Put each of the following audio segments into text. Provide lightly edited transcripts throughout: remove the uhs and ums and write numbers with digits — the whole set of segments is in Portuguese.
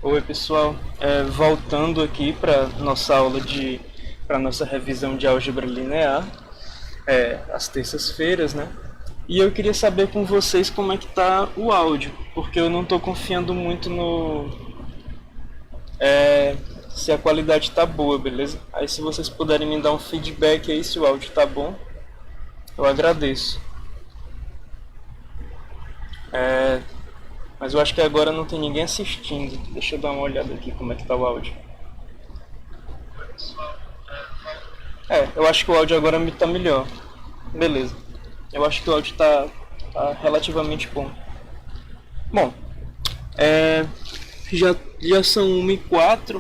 Oi pessoal, voltando aqui para nossa aula para nossa revisão de álgebra linear, às terças-feiras, né? E eu queria saber com vocês como é que tá o áudio, porque eu não estou confiando muito no se a qualidade tá boa, beleza? Aí se vocês puderem me dar um feedback aí se o áudio tá bom, eu agradeço. Mas eu acho que agora não tem ninguém assistindo. Deixa eu dar uma olhada aqui como é que tá o áudio. Eu acho que o áudio agora tá melhor. Beleza. Eu acho que o áudio tá relativamente bom. Bom, já são 1h04,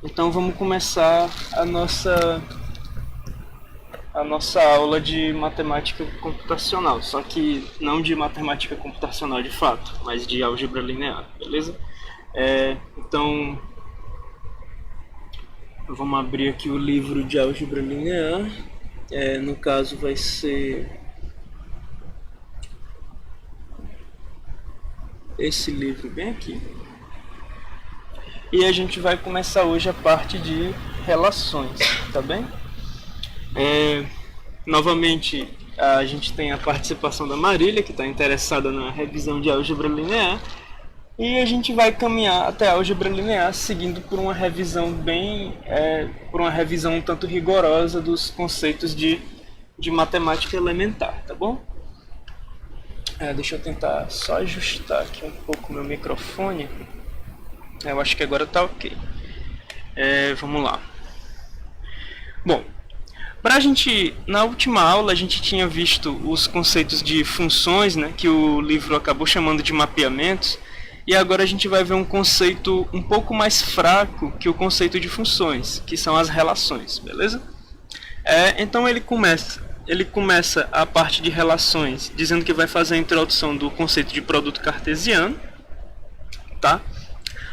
então vamos começar a nossa aula de matemática computacional, só que não de matemática computacional de fato, mas de álgebra linear, beleza? Então, vamos abrir aqui o livro de álgebra linear, no caso vai ser esse livro bem aqui. E a gente vai começar hoje a parte de relações, tá bem? Novamente, a gente tem a participação da Marília, que está interessada na revisão de álgebra linear, e a gente vai caminhar até a álgebra linear seguindo por uma revisão por uma revisão um tanto rigorosa dos conceitos de matemática elementar, tá bom? Deixa eu tentar só ajustar aqui um pouco meu microfone. Eu acho que agora tá ok. Vamos lá. Bom, na última aula a gente tinha visto os conceitos de funções, né, que o livro acabou chamando de mapeamentos, e agora a gente vai ver um conceito um pouco mais fraco que o conceito de funções, que são as relações, beleza? Então ele começa a parte de relações dizendo que vai fazer a introdução do conceito de produto cartesiano, tá?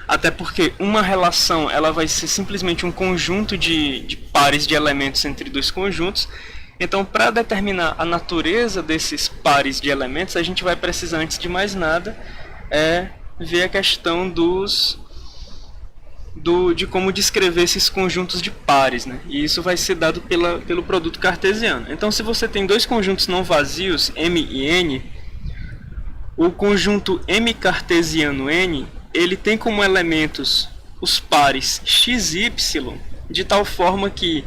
Até porque uma relação ela vai ser simplesmente um conjunto de pares de elementos entre dois conjuntos. Então, para determinar a natureza desses pares de elementos, a gente vai precisar, antes de mais nada, ver a questão de como descrever esses conjuntos de pares, né? E isso vai ser dado pelo produto cartesiano. Então, se você tem dois conjuntos não vazios, M e N, o conjunto M cartesiano N, ele tem como elementos os pares x e y, de tal forma que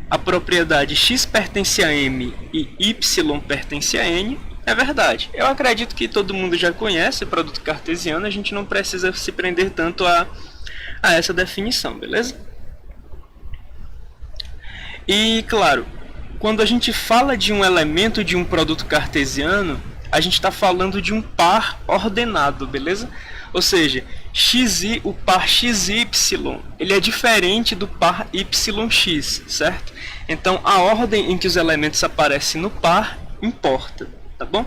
a propriedade x pertence a M e y pertence a N é verdade. Eu acredito que todo mundo já conhece o produto cartesiano, a gente não precisa se prender tanto a essa definição, beleza? E, claro, quando a gente fala de um elemento de um produto cartesiano, a gente está falando de um par ordenado, beleza? Ou seja, o par xy, ele é diferente do par yx, certo? Então, a ordem em que os elementos aparecem no par importa, tá bom?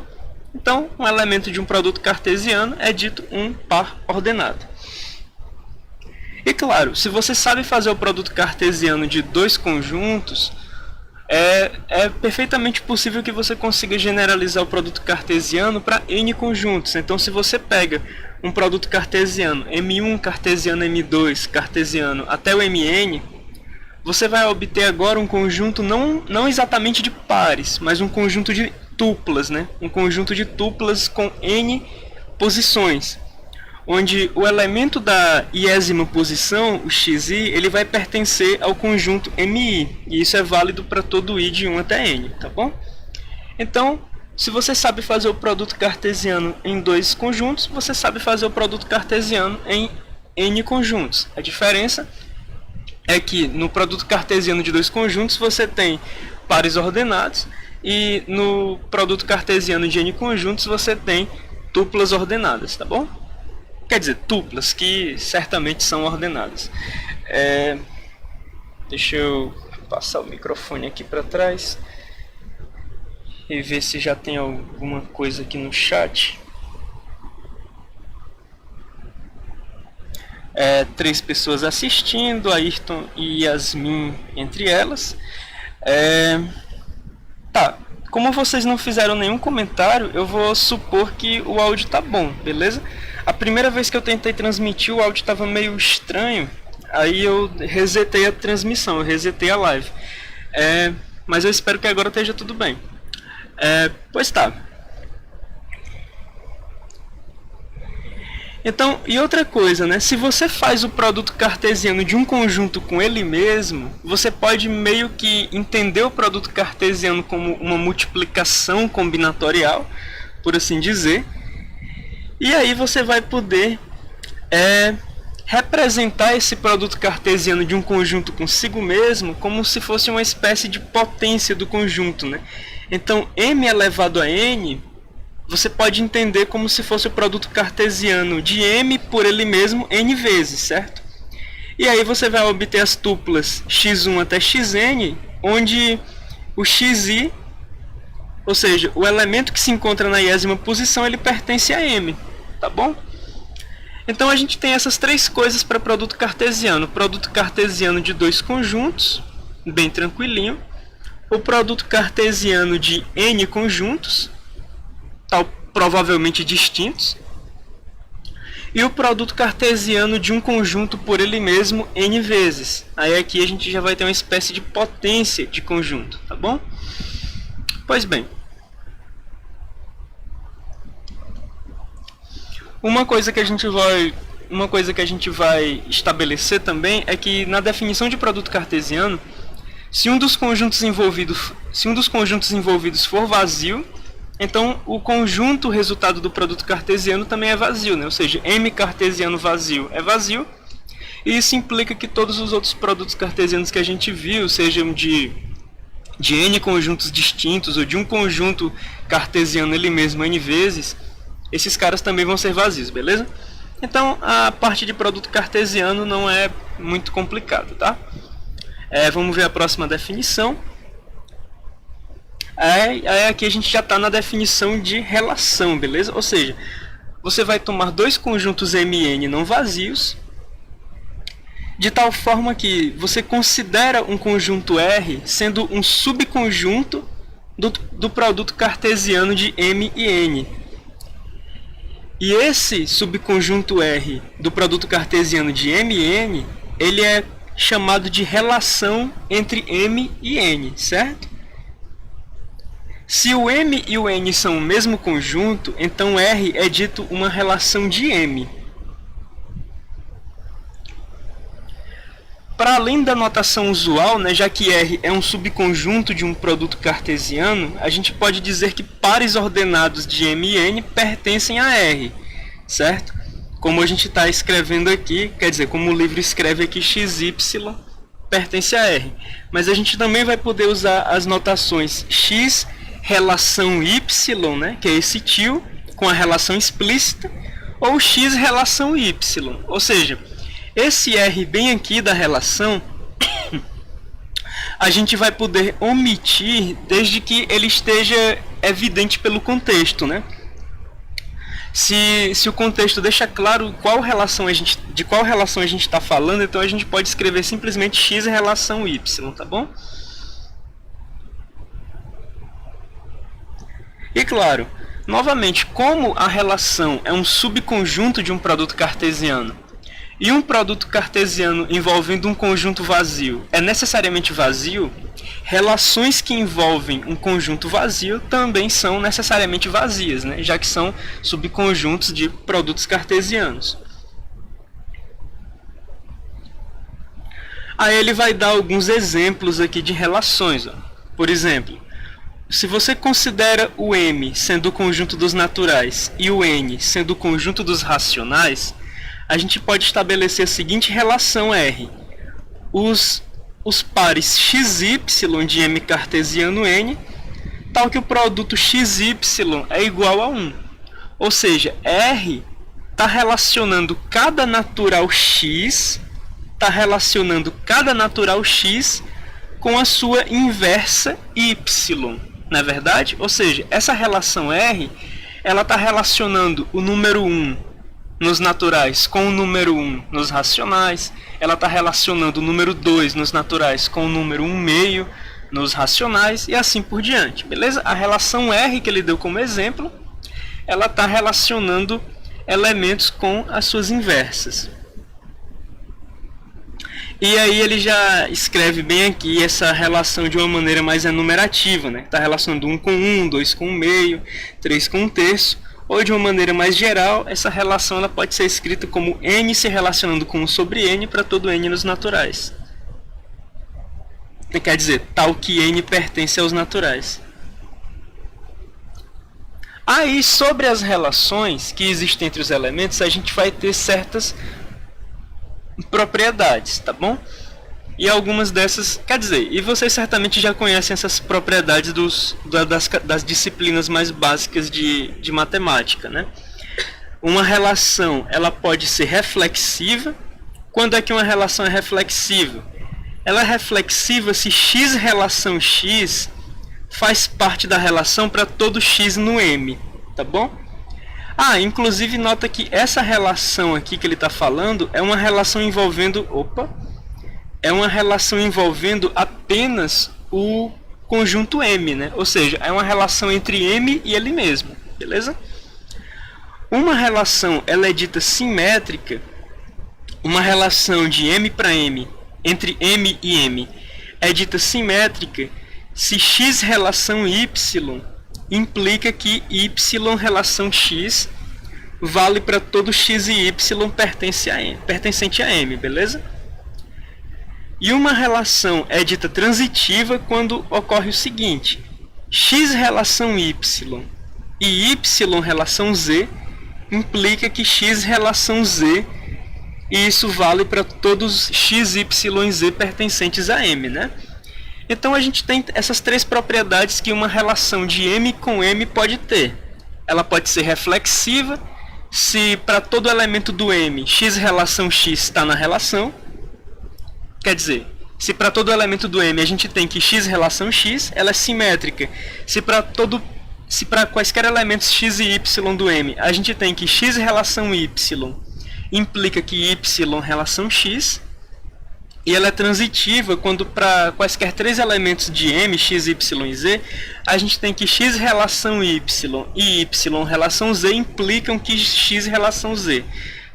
Então, um elemento de um produto cartesiano é dito um par ordenado. E claro, se você sabe fazer o produto cartesiano de dois conjuntos, é perfeitamente possível que você consiga generalizar o produto cartesiano para N conjuntos. Então, se você pega um produto cartesiano, M1 cartesiano, M2 cartesiano, até o Mn, você vai obter agora um conjunto não exatamente de pares, mas um conjunto de tuplas, né? Um conjunto de tuplas com N posições, onde o elemento da iésima posição, o xi, ele vai pertencer ao conjunto Mi, e isso é válido para todo i de 1 até n, tá bom? Então, se você sabe fazer o produto cartesiano em dois conjuntos, você sabe fazer o produto cartesiano em n conjuntos. A diferença é que no produto cartesiano de dois conjuntos você tem pares ordenados, e no produto cartesiano de n conjuntos você tem tuplas ordenadas, tá bom? Quer dizer, tuplas que certamente são ordenadas. Deixa eu passar o microfone aqui para trás e ver se já tem alguma coisa aqui no chat. 3 pessoas assistindo, Ayrton e Yasmin entre elas. Tá, como vocês não fizeram nenhum comentário, eu vou supor que o áudio tá bom, beleza? A primeira vez que eu tentei transmitir, o áudio estava meio estranho. Aí eu resetei a transmissão, eu resetei a live. Mas eu espero que agora esteja tudo bem. Pois tá. Então, e outra coisa, né? Se você faz o produto cartesiano de um conjunto com ele mesmo, você pode meio que entender o produto cartesiano como uma multiplicação combinatorial, por assim dizer. E aí você vai poder representar esse produto cartesiano de um conjunto consigo mesmo como se fosse uma espécie de potência do conjunto, né? Então, m elevado a n, você pode entender como se fosse o produto cartesiano de m por ele mesmo n vezes, certo? E aí você vai obter as tuplas x1 até xn, onde o xi, ou seja, o elemento que se encontra na iésima posição, ele pertence a m, tá bom? Então a gente tem essas três coisas para produto cartesiano. Produto cartesiano de dois conjuntos, bem tranquilinho. O produto cartesiano de n conjuntos, provavelmente distintos. E o produto cartesiano de um conjunto por ele mesmo n vezes. Aí aqui a gente já vai ter uma espécie de potência de conjunto, tá bom? Pois bem. Uma coisa que a gente vai estabelecer também é que na definição de produto cartesiano, se um dos conjuntos envolvidos for vazio, então o conjunto resultado do produto cartesiano também é vazio, né? Ou seja, m cartesiano vazio é vazio, e isso implica que todos os outros produtos cartesianos que a gente viu, sejam de n conjuntos distintos ou de um conjunto cartesiano ele mesmo n vezes, esses caras também vão ser vazios, beleza? Então a parte de produto cartesiano não é muito complicado, tá? Vamos ver a próxima definição. Aqui a gente já está na definição de relação, beleza? Ou seja, você vai tomar dois conjuntos m e n não vazios, de tal forma que você considera um conjunto R sendo um subconjunto do produto cartesiano de m e n. E esse subconjunto R do produto cartesiano de m e n, ele é chamado de relação entre m e n, certo? Se o m e o n são o mesmo conjunto, então R é dito uma relação de m. Para além da notação usual, né, já que R é um subconjunto de um produto cartesiano, a gente pode dizer que pares ordenados de m e n pertencem a R, certo? Como a gente está escrevendo aqui, quer dizer, como o livro escreve aqui, xy pertence a R. Mas a gente também vai poder usar as notações x relação y, né, que é esse tio, com a relação explícita, ou x relação y, ou seja, esse R bem aqui da relação, a gente vai poder omitir desde que ele esteja evidente pelo contexto, né? Se o contexto deixa claro de qual relação a gente está falando, então a gente pode escrever simplesmente x relação y, tá bom? E claro, novamente, como a relação é um subconjunto de um produto cartesiano, e um produto cartesiano envolvendo um conjunto vazio é necessariamente vazio, relações que envolvem um conjunto vazio também são necessariamente vazias, né? Já que são subconjuntos de produtos cartesianos. Aí ele vai dar alguns exemplos aqui de relações. Ó. Por exemplo, se você considera o M sendo o conjunto dos naturais e o N sendo o conjunto dos racionais, a gente pode estabelecer a seguinte relação R. Os pares xy de M cartesiano N, tal que o produto xy é igual a 1. Ou seja, R está relacionando cada natural x, com a sua inversa y, não é verdade? Ou seja, essa relação R, ela está relacionando o número 1 nos naturais com o número 1 nos racionais, ela está relacionando o número 2 nos naturais com o número 1/2 nos racionais e assim por diante, beleza? A relação R que ele deu como exemplo, ela está relacionando elementos com as suas inversas. E aí ele já escreve bem aqui essa relação de uma maneira mais enumerativa, né? Está relacionando 1 com 1, 2 com 1 meio, 3 com 1 terço, ou de uma maneira mais geral, essa relação ela pode ser escrita como n se relacionando com 1 sobre n para todo n nos naturais. Quer dizer, tal que n pertence aos naturais. Aí, sobre as relações que existem entre os elementos, a gente vai ter certas propriedades, tá bom? E algumas dessas, quer dizer, e vocês certamente já conhecem essas propriedades das disciplinas mais básicas de matemática, né? Uma relação, ela pode ser reflexiva. Quando é que uma relação é reflexiva? Ela é reflexiva se x relação x faz parte da relação para todo x no M, tá bom? Inclusive nota que essa relação aqui que ele está falando é uma relação envolvendo, é uma relação envolvendo apenas o conjunto M, né? Ou seja, é uma relação entre M e ele mesmo, beleza? Uma relação, ela é dita simétrica, uma relação de M para M, entre M e M, é dita simétrica se x relação y implica que y relação x vale para todo x e y pertencente a M, beleza? E uma relação é dita transitiva quando ocorre o seguinte: x relação y e y relação z implica que x relação z, e isso vale para todos x, y e z pertencentes a M, né? Então a gente tem essas três propriedades que uma relação de M com M pode ter. Ela pode ser reflexiva, se para todo elemento do M, x relação x está na relação. Quer dizer, se para todo elemento do M a gente tem que x relação x, ela é simétrica. Se para quaisquer elementos x e y do M a gente tem que x relação y implica que y relação x. E ela é transitiva quando para quaisquer três elementos de M, x, y e z, a gente tem que x relação y e y relação z implicam que x relação z.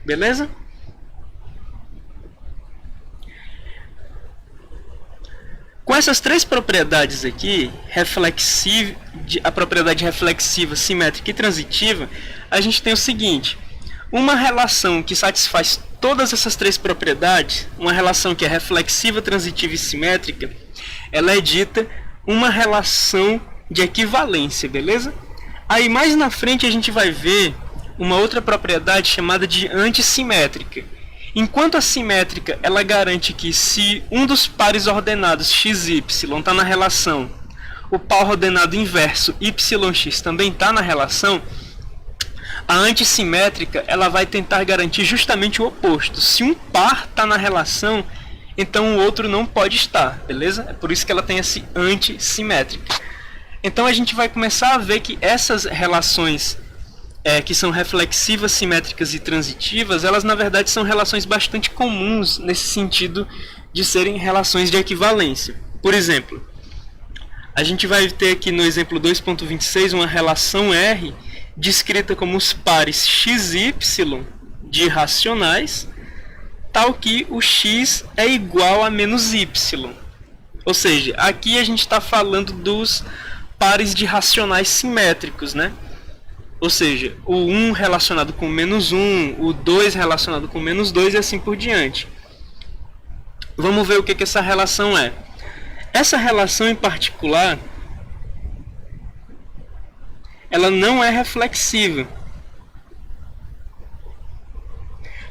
Beleza? Com essas três propriedades aqui, a propriedade reflexiva, simétrica e transitiva, a gente tem o seguinte: uma relação que satisfaz todas essas três propriedades, uma relação que é reflexiva, transitiva e simétrica, ela é dita uma relação de equivalência, beleza? Aí mais na frente a gente vai ver uma outra propriedade chamada de antissimétrica. Enquanto a simétrica ela garante que se um dos pares ordenados x e y está na relação, o par ordenado inverso yx também está na relação, a antissimétrica ela vai tentar garantir justamente o oposto. Se um par está na relação, então o outro não pode estar, beleza? É por isso que ela tem esse antissimétrica. Então a gente vai começar a ver que essas relações que são reflexivas, simétricas e transitivas, elas na verdade são relações bastante comuns nesse sentido de serem relações de equivalência. Por exemplo, a gente vai ter aqui no exemplo 2.26 uma relação R descrita como os pares x e y de racionais, tal que o x é igual a menos y. Ou seja, aqui a gente está falando dos pares de racionais simétricos, né? Ou seja, o 1 relacionado com menos 1, o 2 relacionado com menos 2 e assim por diante. Vamos ver o que essa relação é. Essa relação em particular, ela não é reflexiva.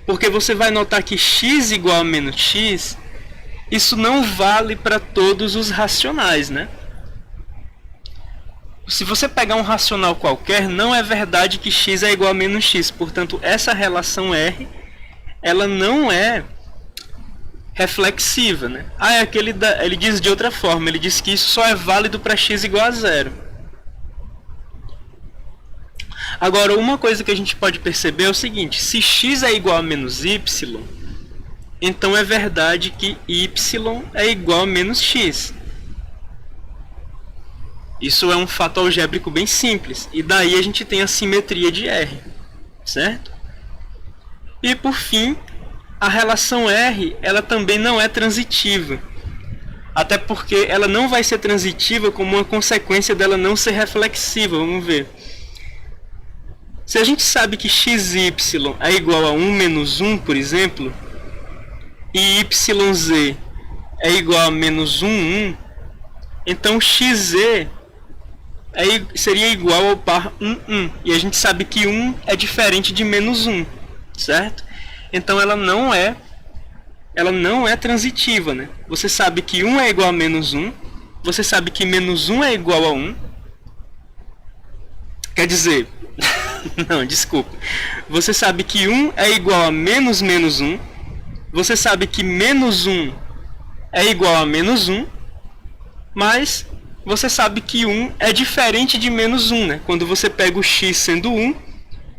Porque você vai notar que x igual a menos x, isso não vale para todos os racionais, né? Se você pegar um racional qualquer, não é verdade que x é igual a menos x. Portanto, essa relação R, ela não é reflexiva, né? Ele diz de outra forma, ele diz que isso só é válido para x igual a zero. Agora, uma coisa que a gente pode perceber é o seguinte: se x é igual a menos y, então é verdade que y é igual a menos x. Isso é um fato algébrico bem simples, e daí a gente tem a simetria de R, certo? E por fim, a relação R, ela também não é transitiva. Até porque ela não vai ser transitiva como uma consequência dela não ser reflexiva. Vamos ver. Se a gente sabe que xy é igual a 1 menos 1, por exemplo, e yz é igual a menos 1, 1, então xz seria igual ao par 1, 1. E a gente sabe que 1 é diferente de menos 1, certo? Então ela não é transitiva, né? Você sabe que 1 é igual a menos 1, você sabe que menos 1 é igual a 1. Quer dizer, não, desculpa. Você sabe que 1 é igual a menos menos 1, você sabe que menos 1 é igual a menos 1, mas você sabe que 1 é diferente de menos 1, né? Quando você pega o x sendo 1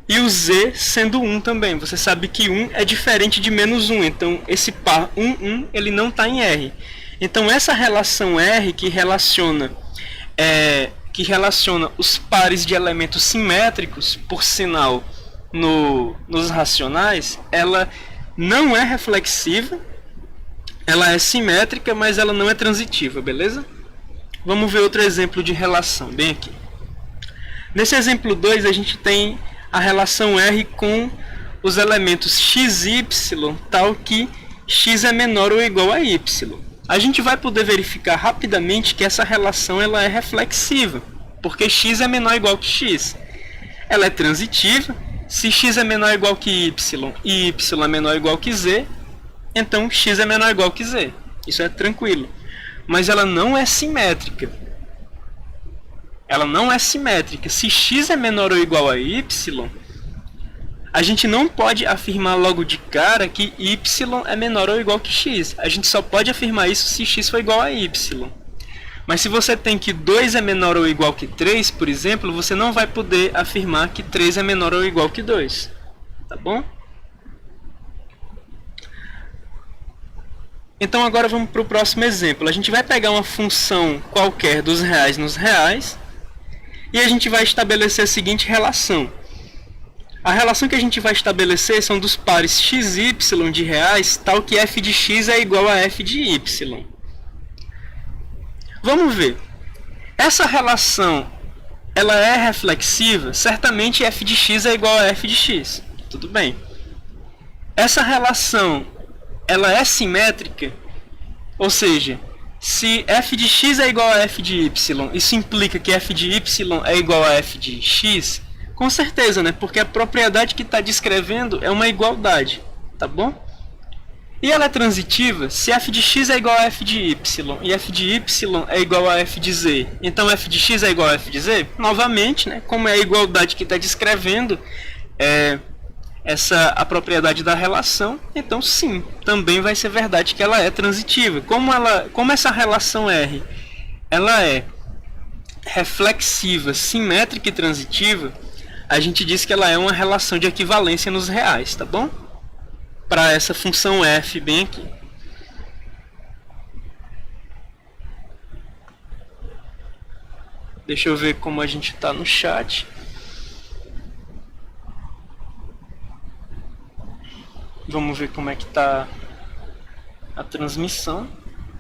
e o z sendo 1 também. Você sabe que 1 é diferente de menos 1. Então, esse par 1, 1, ele não está em R. Então, essa relação R que relaciona os pares de elementos simétricos, por sinal, nos racionais, ela não é reflexiva, ela é simétrica, mas ela não é transitiva, beleza? Vamos ver outro exemplo de relação, bem aqui. Nesse exemplo 2, a gente tem a relação R com os elementos x e y, tal que x é menor ou igual a y. A gente vai poder verificar rapidamente que essa relação ela é reflexiva, porque x é menor ou igual que x. Ela é transitiva, se x é menor ou igual que y e y é menor ou igual que z, então x é menor ou igual que z. Isso é tranquilo. Mas ela não é simétrica. Ela não é simétrica. Se x é menor ou igual a y, a gente não pode afirmar logo de cara que y é menor ou igual que x. A gente só pode afirmar isso se x for igual a y. Mas se você tem que 2 é menor ou igual que 3, por exemplo, você não vai poder afirmar que 3 é menor ou igual que 2. Tá bom? Então agora vamos para o próximo exemplo. A gente vai pegar uma função qualquer dos reais nos reais e a gente vai estabelecer a seguinte relação. A relação que a gente vai estabelecer são dos pares x e y de reais, tal que f de x é igual a f de y. Vamos ver. Essa relação ela é reflexiva? Certamente f de x é igual a f de x. Tudo bem. Essa relação ela é simétrica, ou seja, se f de x é igual a f de y, isso implica que f de y é igual a f de x? Com certeza, né? Porque a propriedade que está descrevendo é uma igualdade, tá bom? E ela é transitiva se f de x é igual a f de y e f de y é igual a f de z. Então f de x é igual a f de z? Novamente, né? Como é a igualdade que está descrevendo, a propriedade da relação, então sim, também vai ser verdade que ela é transitiva. Como essa relação R ela é reflexiva, simétrica e transitiva, a gente diz que ela é uma relação de equivalência nos reais, tá bom? Para essa função f bem aqui. Deixa eu ver como a gente está no chat. Vamos ver como é que tá a transmissão.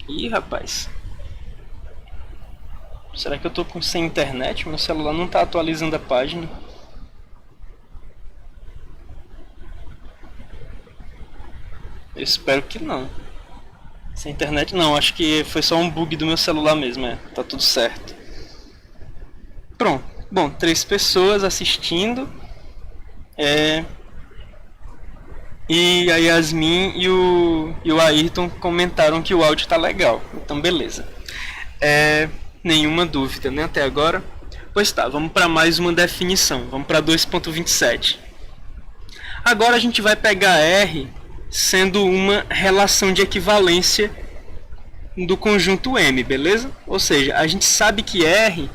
Ih, rapaz. Será que eu tô sem internet? Meu celular não tá atualizando a página. Eu espero que não. Sem internet não, acho que foi só um bug do meu celular mesmo, tá tudo certo. Pronto. Bom, 3 pessoas assistindo. E a Yasmin e o Ayrton comentaram que o áudio está legal. Então, beleza. Nenhuma dúvida, né, até agora? Pois tá, vamos para mais uma definição. Vamos para 2.27. Agora a gente vai pegar R sendo uma relação de equivalência do conjunto M, beleza? Ou seja, a gente sabe que R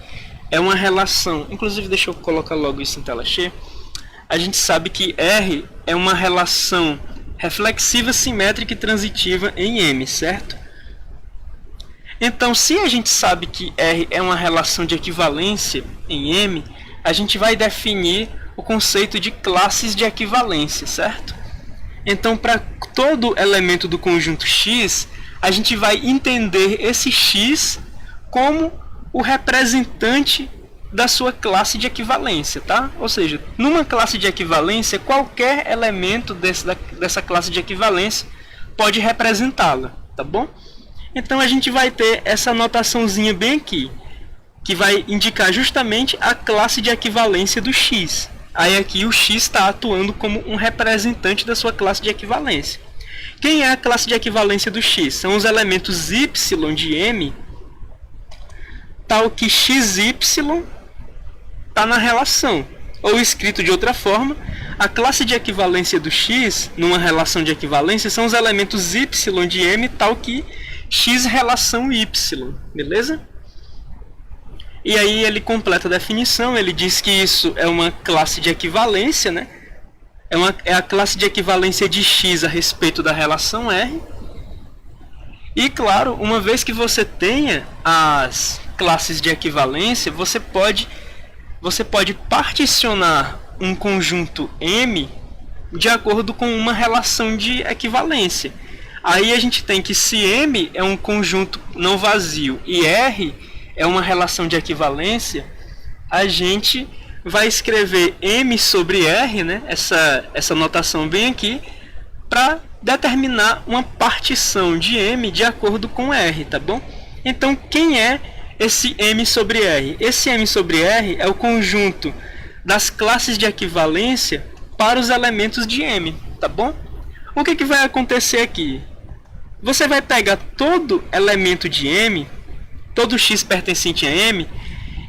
é uma relação... Inclusive, deixa eu colocar logo isso em tela cheia. A gente sabe que R é uma relação reflexiva, simétrica e transitiva em M, certo? Então, se a gente sabe que R é uma relação de equivalência em M, a gente vai definir o conceito de classes de equivalência, certo? Então, para todo elemento do conjunto X, a gente vai entender esse X como o representante da sua classe de equivalência, tá? Ou seja, numa classe de equivalência, qualquer elemento dessa classe de equivalência pode representá-la, tá bom? Então a gente vai ter essa notaçãozinha bem aqui, que vai indicar justamente a classe de equivalência do X. Aí aqui o X está atuando como um representante da sua classe de equivalência. Quem é a classe de equivalência do X? São os elementos Y de M, tal que XY está na relação. Ou escrito de outra forma, a classe de equivalência do X, numa relação de equivalência, são os elementos Y de M, tal que X relação Y, beleza? E aí ele completa a definição, ele diz que isso é uma classe de equivalência, né? É a classe de equivalência de X a respeito da relação R. E claro, uma vez que você tenha as classes de equivalência, você pode particionar um conjunto M de acordo com uma relação de equivalência. Aí a gente tem que se M é um conjunto não vazio e R é uma relação de equivalência, a gente vai escrever M sobre R, né, essa notação bem aqui, para determinar uma partição de M de acordo com R, tá bom? Então, quem é esse M sobre R? Esse M sobre R é o conjunto das classes de equivalência para os elementos de M, tá bom? O que vai acontecer aqui? Você vai pegar todo elemento de M, todo X pertencente a M,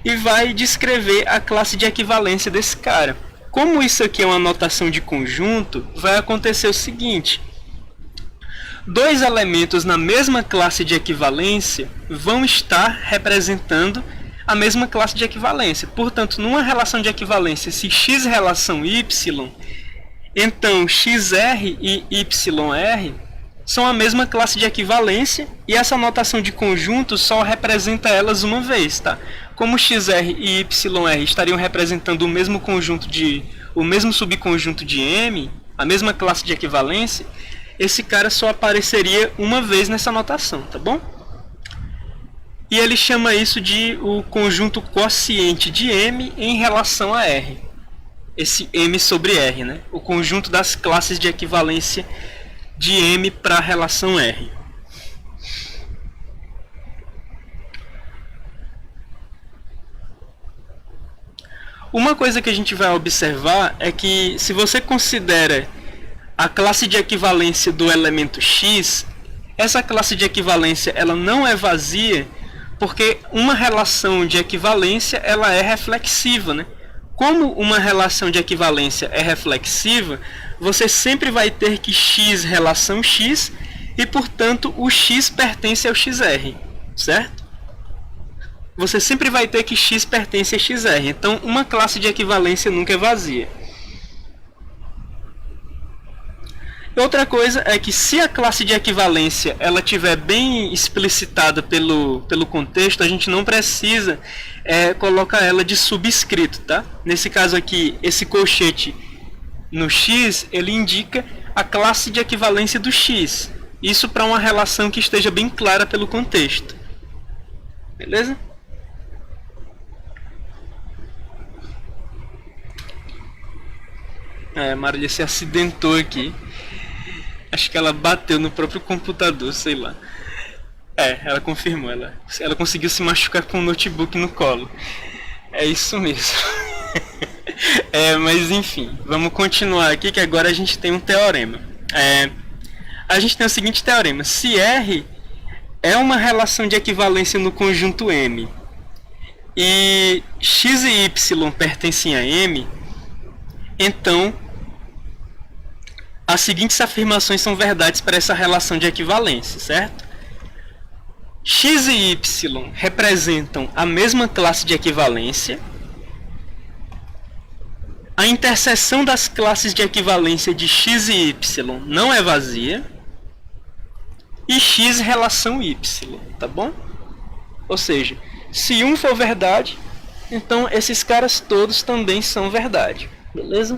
e vai descrever a classe de equivalência desse cara. Como isso aqui é uma notação de conjunto, vai acontecer o seguinte: dois elementos na mesma classe de equivalência vão estar representando a mesma classe de equivalência. Portanto, numa relação de equivalência, se X relação Y, então XR e YR são a mesma classe de equivalência, e essa notação de conjunto só representa elas uma vez, tá? Como XR e YR estariam representando o mesmo subconjunto de M, a mesma classe de equivalência, esse cara só apareceria uma vez nessa notação, tá bom? E ele chama isso de o conjunto quociente de M em relação a R. Esse M sobre R, né? O conjunto das classes de equivalência de M para a relação R. Uma coisa que a gente vai observar é que, se você considera a classe de equivalência do elemento X, essa classe de equivalência ela não é vazia, porque uma relação de equivalência ela é reflexiva, né? Como uma relação de equivalência é reflexiva, você sempre vai ter que X relação X, e portanto o X pertence ao XR, certo? Você sempre vai ter que X pertence a XR. Então, uma classe de equivalência nunca é vazia. Outra coisa é que, se a classe de equivalência ela estiver bem explicitada pelo contexto, a gente não precisa colocar ela de subscrito, tá? Nesse caso aqui, esse colchete no X, ele indica a classe de equivalência do X. Isso para uma relação que esteja bem clara pelo contexto. Beleza? A Marília se acidentou aqui. Acho que ela bateu no próprio computador, sei lá. Ela confirmou. Ela conseguiu se machucar com o notebook no colo. É isso mesmo. Mas enfim, vamos continuar aqui, que agora a gente tem um teorema. A gente tem o seguinte teorema: se R é uma relação de equivalência no conjunto M e X e Y pertencem a M, então as seguintes afirmações são verdades para essa relação de equivalência, certo? X e Y representam a mesma classe de equivalência. A interseção das classes de equivalência de X e Y não é vazia. E X relação Y, tá bom? Ou seja, se um for verdade, então esses caras todos também são verdade, beleza?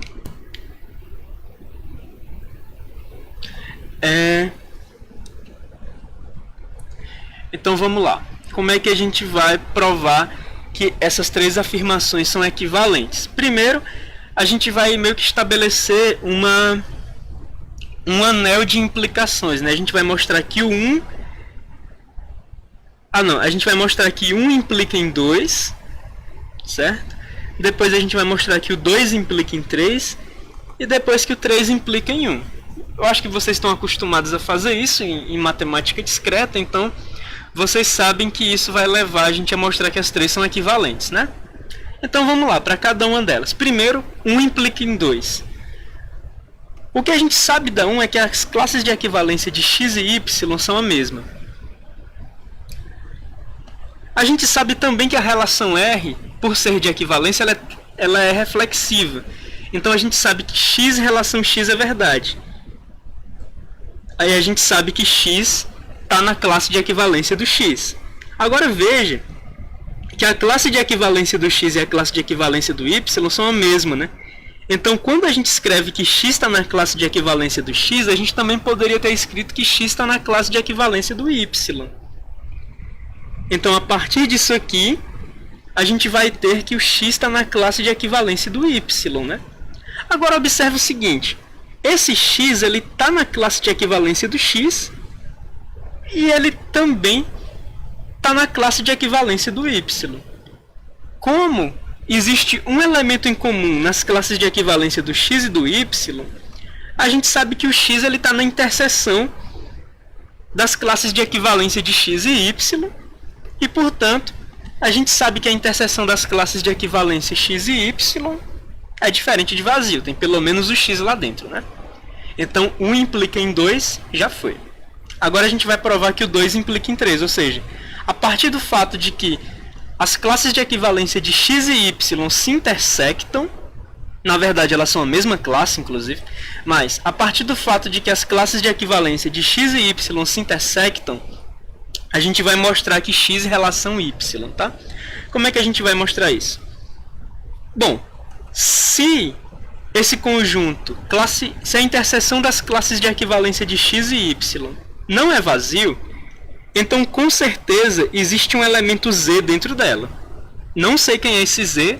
Então vamos lá. Como é que a gente vai provar que essas três afirmações são equivalentes? Primeiro, a gente vai meio que estabelecer um anel de implicações, né? A gente vai mostrar que o 1... a gente vai mostrar que 1 implica em 2, certo? Depois a gente vai mostrar que o 2 implica em 3 e depois que o 3 implica em 1. Eu acho que vocês estão acostumados a fazer isso em matemática discreta, então vocês sabem que isso vai levar a gente a mostrar que as três são equivalentes, né? Então vamos lá, para cada uma delas. Primeiro, 1 implica em 2. O que a gente sabe da 1 é que as classes de equivalência de x e y são a mesma. A gente sabe também que a relação R, por ser de equivalência, ela é reflexiva. Então a gente sabe que x relação x é verdade. Aí a gente sabe que x está na classe de equivalência do x. Agora veja que a classe de equivalência do x e a classe de equivalência do y são a mesma, né? Então, quando a gente escreve que x está na classe de equivalência do x, a gente também poderia ter escrito que x está na classe de equivalência do y. Então, a partir disso aqui, a gente vai ter que o x está na classe de equivalência do y, né? Agora, observe o seguinte. Esse x está na classe de equivalência do x e ele também está na classe de equivalência do y. Como existe um elemento em comum nas classes de equivalência do x e do y, a gente sabe que o x está na interseção das classes de equivalência de x e y, e, portanto, a gente sabe que a interseção das classes de equivalência x e y é diferente de vazio, tem pelo menos o x lá dentro, né? Então, 1 implica em 2, já foi. Agora a gente vai provar que o 2 implica em 3, ou seja, a partir do fato de que as classes de equivalência de x e y se intersectam, na verdade elas são a mesma classe, inclusive, mas a partir do fato de que as classes de equivalência de x e y se intersectam, a gente vai mostrar que x é relação y, tá? Como é que a gente vai mostrar isso? Bom, se esse conjunto, se a interseção das classes de equivalência de x e y não é vazio, então com certeza existe um elemento z dentro dela. Não sei quem é esse z,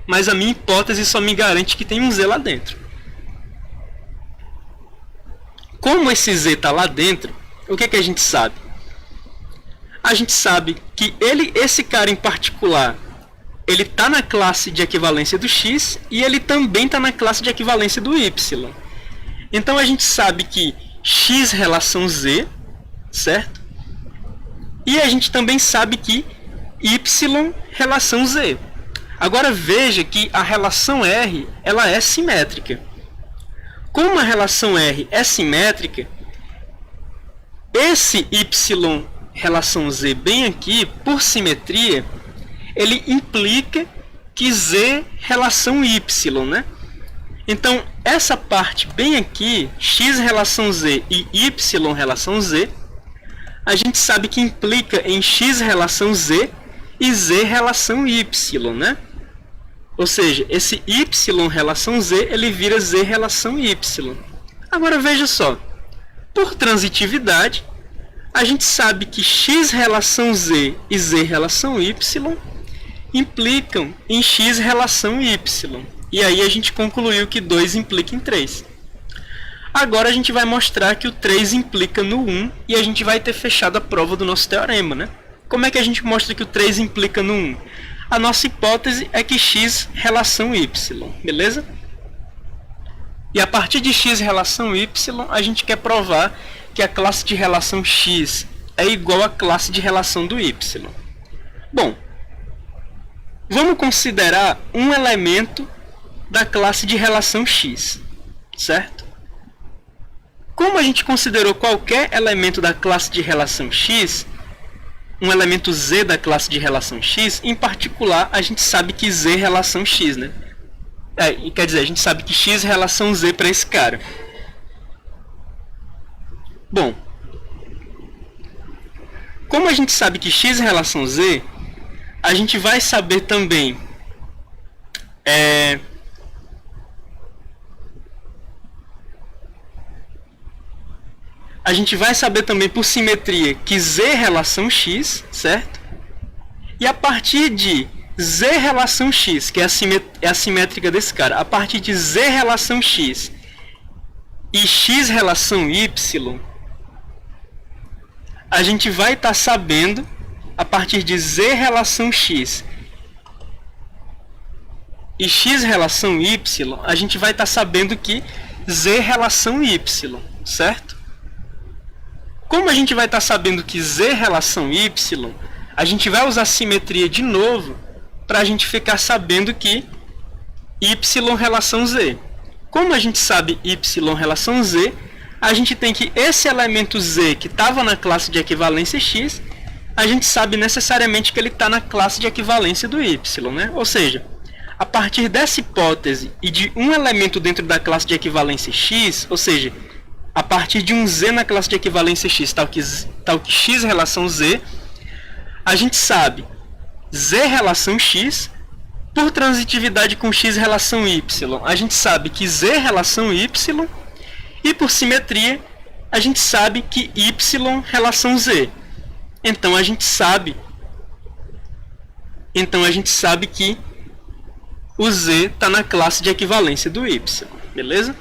mas a minha hipótese só me garante que tem um z lá dentro. Como esse z está lá dentro, o que a gente sabe? A gente sabe que esse cara em particular, ele está na classe de equivalência do x e ele também está na classe de equivalência do y. Então a gente sabe que x relação z, certo? E a gente também sabe que y relação z. Agora veja que a relação R ela é simétrica. Como a relação R é simétrica, esse y relação z bem aqui, por simetria, ele implica que z relação y, né? Então, essa parte bem aqui, x relação z e y relação z, a gente sabe que implica em x relação z e z relação y, né? Ou seja, esse y relação z, ele vira z relação y. Agora veja só, por transitividade, a gente sabe que x relação z e z relação y implicam em x relação y. E aí a gente concluiu que 2 implica em 3. Agora a gente vai mostrar que o 3 implica no 1 e a gente vai ter fechado a prova do nosso teorema, né? Como é que a gente mostra que o 3 implica no 1? A nossa hipótese é que x relação y, beleza? E a partir de x relação y, a gente quer provar que a classe de relação x é igual à classe de relação do y. Bom, vamos considerar um elemento da classe de relação x, certo? Como a gente considerou qualquer elemento da classe de relação x, um elemento z da classe de relação x, em particular, a gente sabe que z é relação x, né? Quer dizer, a gente sabe que x é relação z para esse cara. Bom, como a gente sabe que x é relação z, a gente vai saber também A gente vai saber também por simetria que Z relação X, certo? E a partir de Z relação X, que é a simétrica desse cara, a partir de Z relação X e X relação Y, a gente vai estar sabendo, a partir de Z relação X e X relação Y, a gente vai estar sabendo que Z relação Y, certo? Como a gente vai estar sabendo que Z relação Y, a gente vai usar simetria de novo para a gente ficar sabendo que Y relação Z. Como a gente sabe Y relação Z, a gente tem que esse elemento Z que estava na classe de equivalência X, a gente sabe necessariamente que ele está na classe de equivalência do Y, né? Ou seja, a partir dessa hipótese e de um elemento dentro da classe de equivalência X, ou seja, a partir de um Z na classe de equivalência X, tal que X relação Z, a gente sabe Z relação X por transitividade com X relação Y. A gente sabe que Z relação Y e por simetria a gente sabe que Y relação Z. Então a gente sabe que o Z está na classe de equivalência do Y, beleza?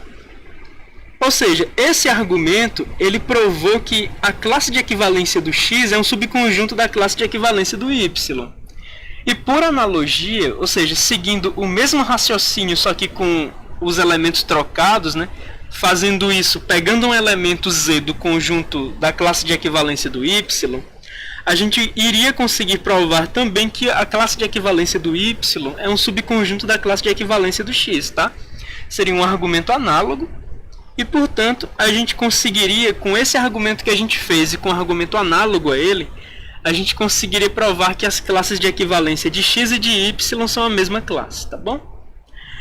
Ou seja, esse argumento ele provou que a classe de equivalência do X é um subconjunto da classe de equivalência do Y. E por analogia, ou seja, seguindo o mesmo raciocínio, só que com os elementos trocados, né? Fazendo isso, pegando um elemento Z do conjunto da classe de equivalência do Y, a gente iria conseguir provar também que a classe de equivalência do Y é um subconjunto da classe de equivalência do X, tá? Seria um argumento análogo. E, portanto, a gente conseguiria, com esse argumento que a gente fez e com o argumento análogo a ele, a gente conseguiria provar que as classes de equivalência de X e de Y são a mesma classe, tá bom?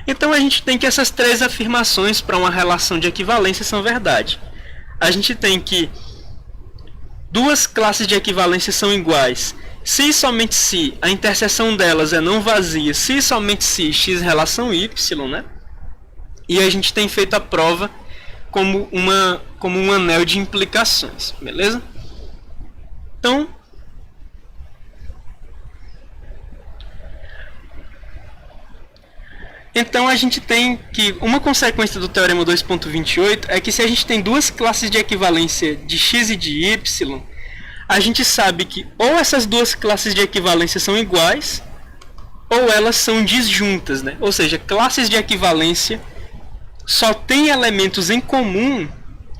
Então, a gente tem que essas três afirmações para uma relação de equivalência são verdade. A gente tem que duas classes de equivalência são iguais se e somente se a interseção delas é não vazia, se e somente se X relação Y, né? E a gente tem feito a prova como um anel de implicações, beleza? Então a gente tem que uma consequência do teorema 2.28 é que se a gente tem duas classes de equivalência de X e de Y, a gente sabe que ou essas duas classes de equivalência são iguais ou elas são disjuntas, né? Ou seja, classes de equivalência só tem elementos em comum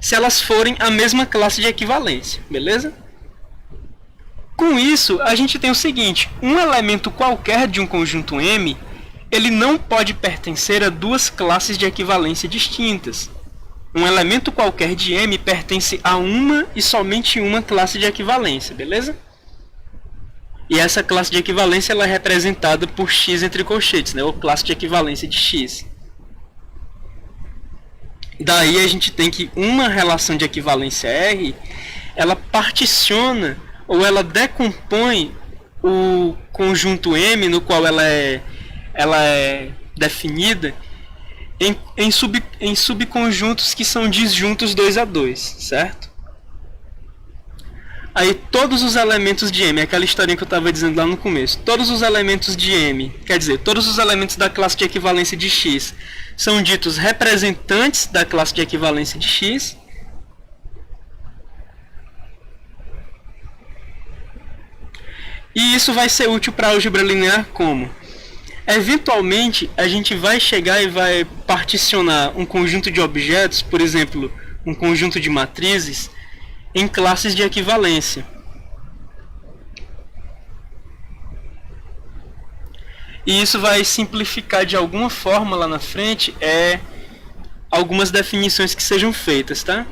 se elas forem a mesma classe de equivalência, beleza? Com isso, a gente tem o seguinte, um elemento qualquer de um conjunto M, ele não pode pertencer a duas classes de equivalência distintas. Um elemento qualquer de M pertence a uma e somente uma classe de equivalência, beleza? E essa classe de equivalência ela é representada por X entre colchetes, né? Ou classe de equivalência de X. Daí a gente tem que uma relação de equivalência R, ela particiona ou ela decompõe o conjunto M no qual ela é definida em subconjuntos que são disjuntos 2 a 2, certo? Aí todos os elementos de M, aquela historinha que eu estava dizendo lá no começo, todos os elementos de M, quer dizer, todos os elementos da classe de equivalência de X são ditos representantes da classe de equivalência de X. E isso vai ser útil para a álgebra linear como? Eventualmente, a gente vai chegar e vai particionar um conjunto de objetos, por exemplo, um conjunto de matrizes, em classes de equivalência. E isso vai simplificar de alguma forma lá na frente algumas definições que sejam feitas, tá?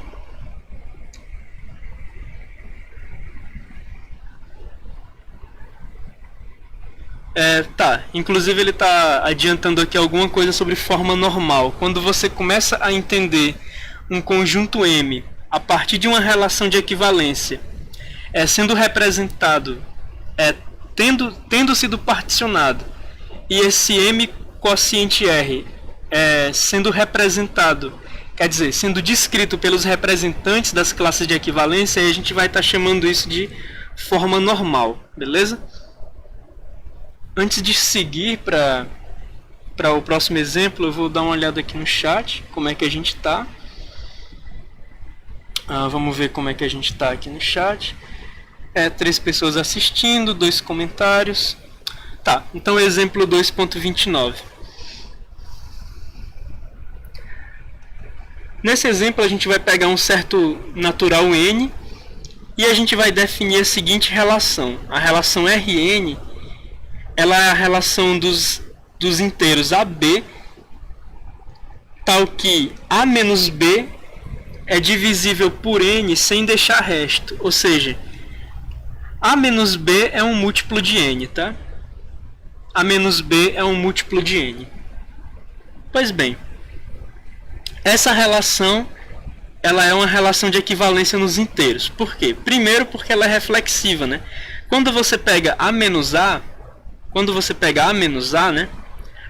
Inclusive ele está adiantando aqui alguma coisa sobre forma normal. Quando você começa a entender um conjunto M a partir de uma relação de equivalência, sendo representado, tendo sido particionado, e esse M quociente R sendo representado, quer dizer, sendo descrito pelos representantes das classes de equivalência, aí a gente vai estar chamando isso de forma normal, beleza? Antes de seguir para o próximo exemplo, eu vou dar uma olhada aqui no chat, como é que a gente está. Vamos ver como é que a gente está aqui no chat. 3 pessoas assistindo, 2 comentários. Tá, então exemplo 2.29. Nesse exemplo a gente vai pegar um certo natural n e a gente vai definir a seguinte relação. A relação Rn, ela é a relação dos inteiros AB, tal que A menos B é divisível por n sem deixar resto. Ou seja, A menos B é um múltiplo de n, tá? A menos B é um múltiplo de n. Pois bem, essa relação ela é uma relação de equivalência nos inteiros. Por quê? Primeiro porque ela é reflexiva, né? Quando você pega A menos A, né?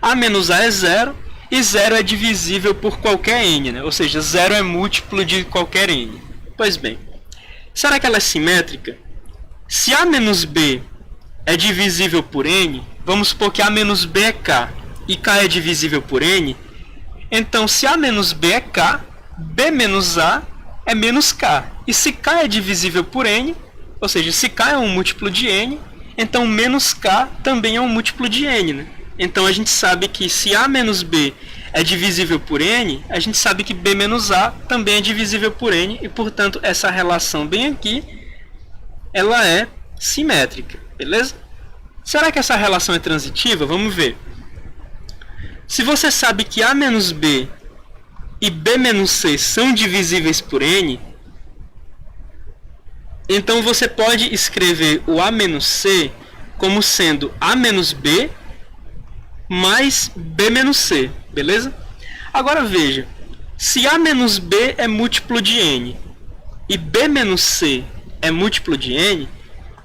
A menos A é 0 e 0 é divisível por qualquer n, né? Ou seja, 0 é múltiplo de qualquer n. Pois bem, será que ela é simétrica? Se A menos B é divisível por n, vamos supor que A menos B é k e k é divisível por n, então se A menos B é k, B menos A é menos k. E se k é divisível por n, ou seja, se k é um múltiplo de n, então menos k também é um múltiplo de n, né? Então a gente sabe que se A menos B é divisível por n, a gente sabe que B menos A também é divisível por n, e portanto essa relação bem aqui, ela é simétrica, beleza? Será que essa relação é transitiva? Vamos ver. Se você sabe que A menos B e B menos C são divisíveis por n, então você pode escrever o A menos C como sendo A menos B mais B menos C, beleza? Agora veja, se A menos B é múltiplo de n e B menos C é múltiplo de n,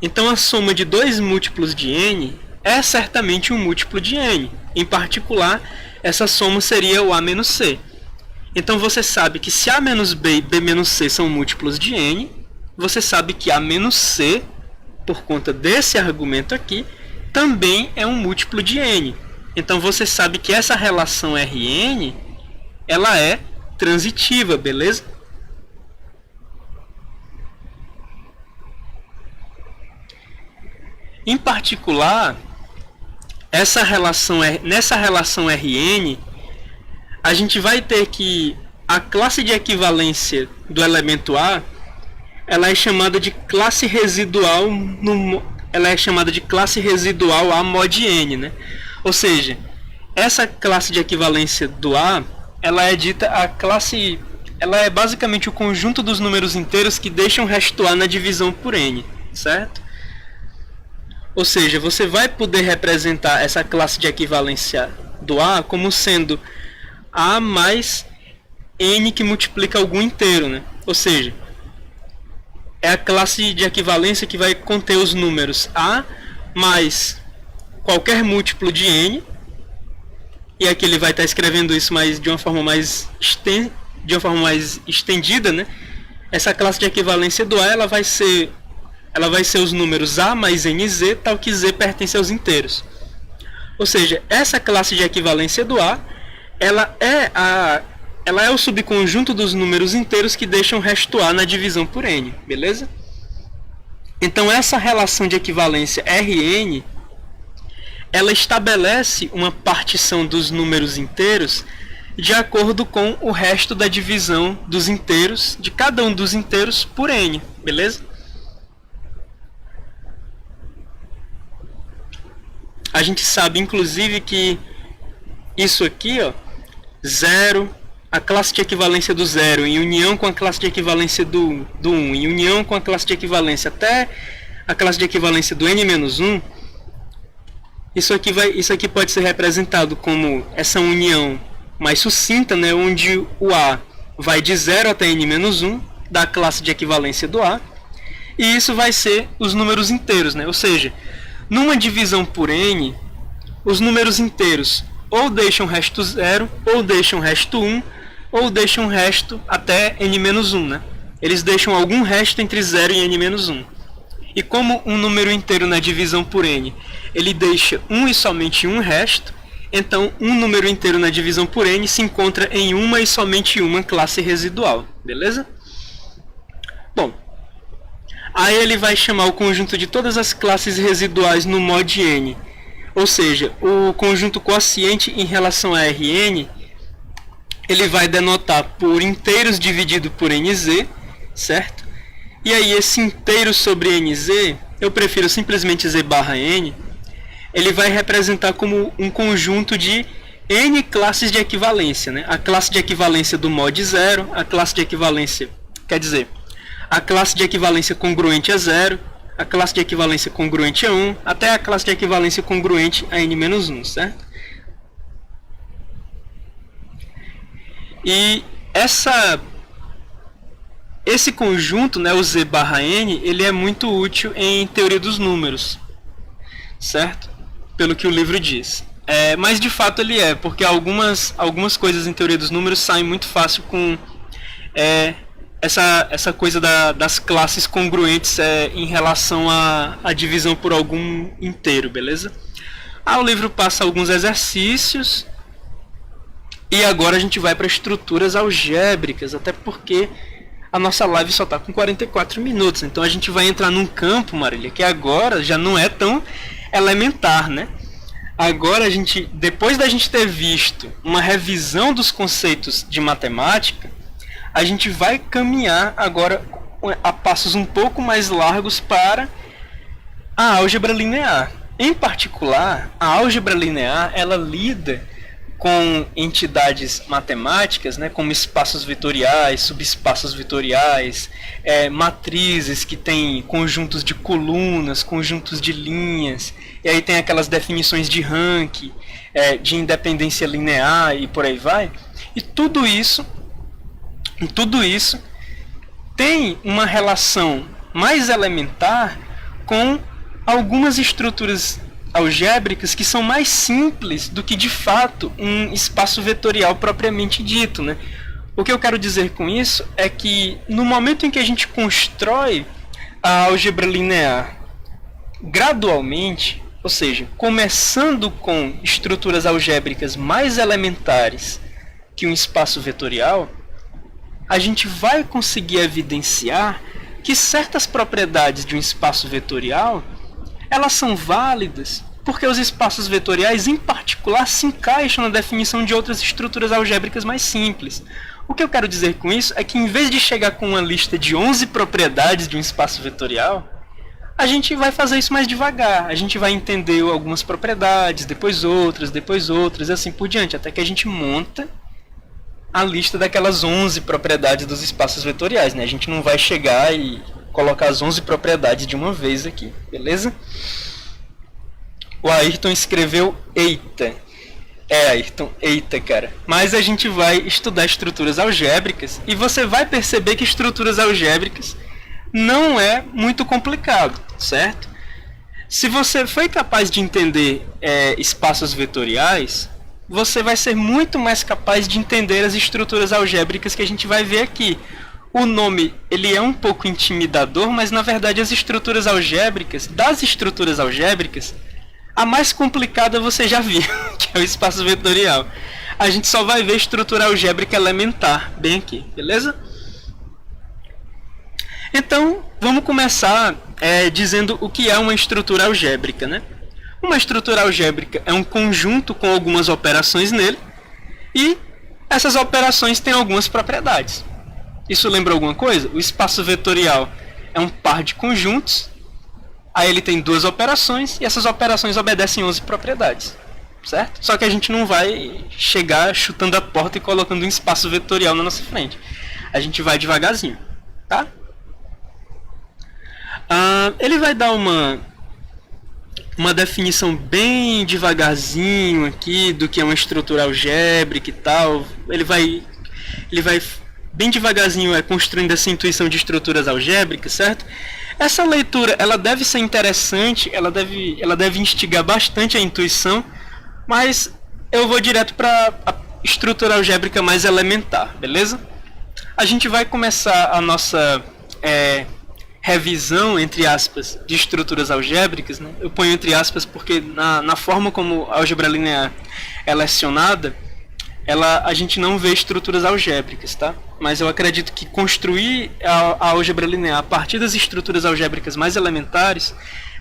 então a soma de 2 múltiplos de n é certamente um múltiplo de n. Em particular, essa soma seria o A menos C. Então você sabe que se A menos B e B menos C são múltiplos de n, você sabe que A menos C, por conta desse argumento aqui, também é um múltiplo de n. Então você sabe que essa relação Rn, ela é transitiva, beleza? Em particular, nessa relação Rn, a gente vai ter que a classe de equivalência do elemento A, ela é chamada de classe residual A mod n, né? Ou seja, essa classe de equivalência do A, ela é basicamente o conjunto dos números inteiros que deixam resto A na divisão por n, certo? Ou seja, você vai poder representar essa classe de equivalência do A como sendo A mais n que multiplica algum inteiro, né? Ou seja, é a classe de equivalência que vai conter os números A mais qualquer múltiplo de n, e aqui ele vai estar escrevendo isso de uma forma mais estendida, né? Essa classe de equivalência do A, ela vai ser os números A mais nz, tal que z pertence aos inteiros. Ou seja, essa classe de equivalência do A, ela é o subconjunto dos números inteiros que deixam resto A na divisão por n, beleza? Então essa relação de equivalência Rn, ela estabelece uma partição dos números inteiros de acordo com o resto da divisão dos inteiros, de cada um dos inteiros por n, beleza? A gente sabe, inclusive, que isso aqui, ó, 0, a classe de equivalência do 0 em união com a classe de equivalência do 1, em união com a classe de equivalência até a classe de equivalência do n-1, isso aqui pode ser representado como essa união mais sucinta, né, onde o A vai de 0 até n-1 da classe de equivalência do A, e isso vai ser os números inteiros, né? Ou seja, numa divisão por n, os números inteiros ou deixam resto 0 ou deixam resto 1, ou deixam um resto até n-1, né? Eles deixam algum resto entre 0 e n-1. E como um número inteiro na divisão por n, ele deixa um e somente um resto, então um número inteiro na divisão por n se encontra em uma e somente uma classe residual, beleza? Bom, aí ele vai chamar o conjunto de todas as classes residuais no mod n, ou seja, o conjunto quociente em relação a Rn, ele vai denotar por inteiros dividido por nz, certo? E aí esse inteiro sobre nz, eu prefiro simplesmente z barra n, ele vai representar como um conjunto de n classes de equivalência, né? A classe de equivalência do mod 0, a classe de equivalência, quer dizer, a classe de equivalência congruente a 0, a classe de equivalência congruente a 1, até a classe de equivalência congruente a n-1, certo? E esse conjunto, né, o z barra n, ele é muito útil em teoria dos números, certo? Pelo que o livro diz. Mas de fato ele porque algumas coisas em teoria dos números saem muito fácil com essa coisa das classes congruentes em relação à divisão por algum inteiro, beleza? O livro passa alguns exercícios e agora a gente vai para estruturas algébricas, até porque a nossa live só está com 44 minutos, então a gente vai entrar num campo, Marília, que agora já não é tão elementar, né? Agora a gente, depois da gente ter visto uma revisão dos conceitos de matemática, a gente vai caminhar agora a passos um pouco mais largos para a álgebra linear. Em particular, a álgebra linear, ela lida com entidades matemáticas, né, como espaços vetoriais, subespaços vetoriais, matrizes que têm conjuntos de colunas, conjuntos de linhas, e aí tem aquelas definições de rank, de independência linear e por aí vai. E tudo isso tem uma relação mais elementar com algumas estruturas algébricas que são mais simples do que de fato um espaço vetorial propriamente dito, né? O que eu quero dizer com isso é que no momento em que a gente constrói a álgebra linear gradualmente, ou seja, começando com estruturas algébricas mais elementares que um espaço vetorial, a gente vai conseguir evidenciar que certas propriedades de um espaço vetorial elas são válidas porque os espaços vetoriais, em particular, se encaixam na definição de outras estruturas algébricas mais simples. O que eu quero dizer com isso é que, em vez de chegar com uma lista de 11 propriedades de um espaço vetorial, a gente vai fazer isso mais devagar. A gente vai entender algumas propriedades, depois outras, e assim por diante, até que a gente monta a lista daquelas 11 propriedades dos espaços vetoriais, né? A gente não vai chegar e colocar as 11 propriedades de uma vez aqui, beleza? O Ayrton escreveu eita. Ayrton, eita, cara. Mas a gente vai estudar estruturas algébricas e você vai perceber que estruturas algébricas não é muito complicado, certo? Se você foi capaz de entender espaços vetoriais, você vai ser muito mais capaz de entender as estruturas algébricas que a gente vai ver aqui. O nome ele é um pouco intimidador, mas na verdade as estruturas algébricas, das estruturas algébricas, a mais complicada você já viu, que é o espaço vetorial. A gente só vai ver estrutura algébrica elementar bem aqui, beleza? Então, vamos começar dizendo o que é uma estrutura algébrica, né? Uma estrutura algébrica é um conjunto com algumas operações nele, e essas operações têm algumas propriedades. Isso lembra alguma coisa? O espaço vetorial é um par de conjuntos, aí ele tem duas operações, e essas operações obedecem 11 propriedades, certo? Só que a gente não vai chegar chutando a porta e colocando um espaço vetorial na nossa frente. A gente vai devagarzinho, tá? Ele vai dar uma definição bem devagarzinho aqui do que é uma estrutura algébrica e tal. Ele vai bem devagarzinho construindo essa intuição de estruturas algébricas, certo? Essa leitura ela deve ser interessante, ela deve instigar bastante a intuição, mas eu vou direto para estrutura algébrica mais elementar, beleza? A gente vai começar a nossa revisão, entre aspas, de estruturas algébricas, né? Eu ponho entre aspas porque na forma como a álgebra linear é lecionada, a gente não vê estruturas algébricas, tá? Mas eu acredito que construir a álgebra linear a partir das estruturas algébricas mais elementares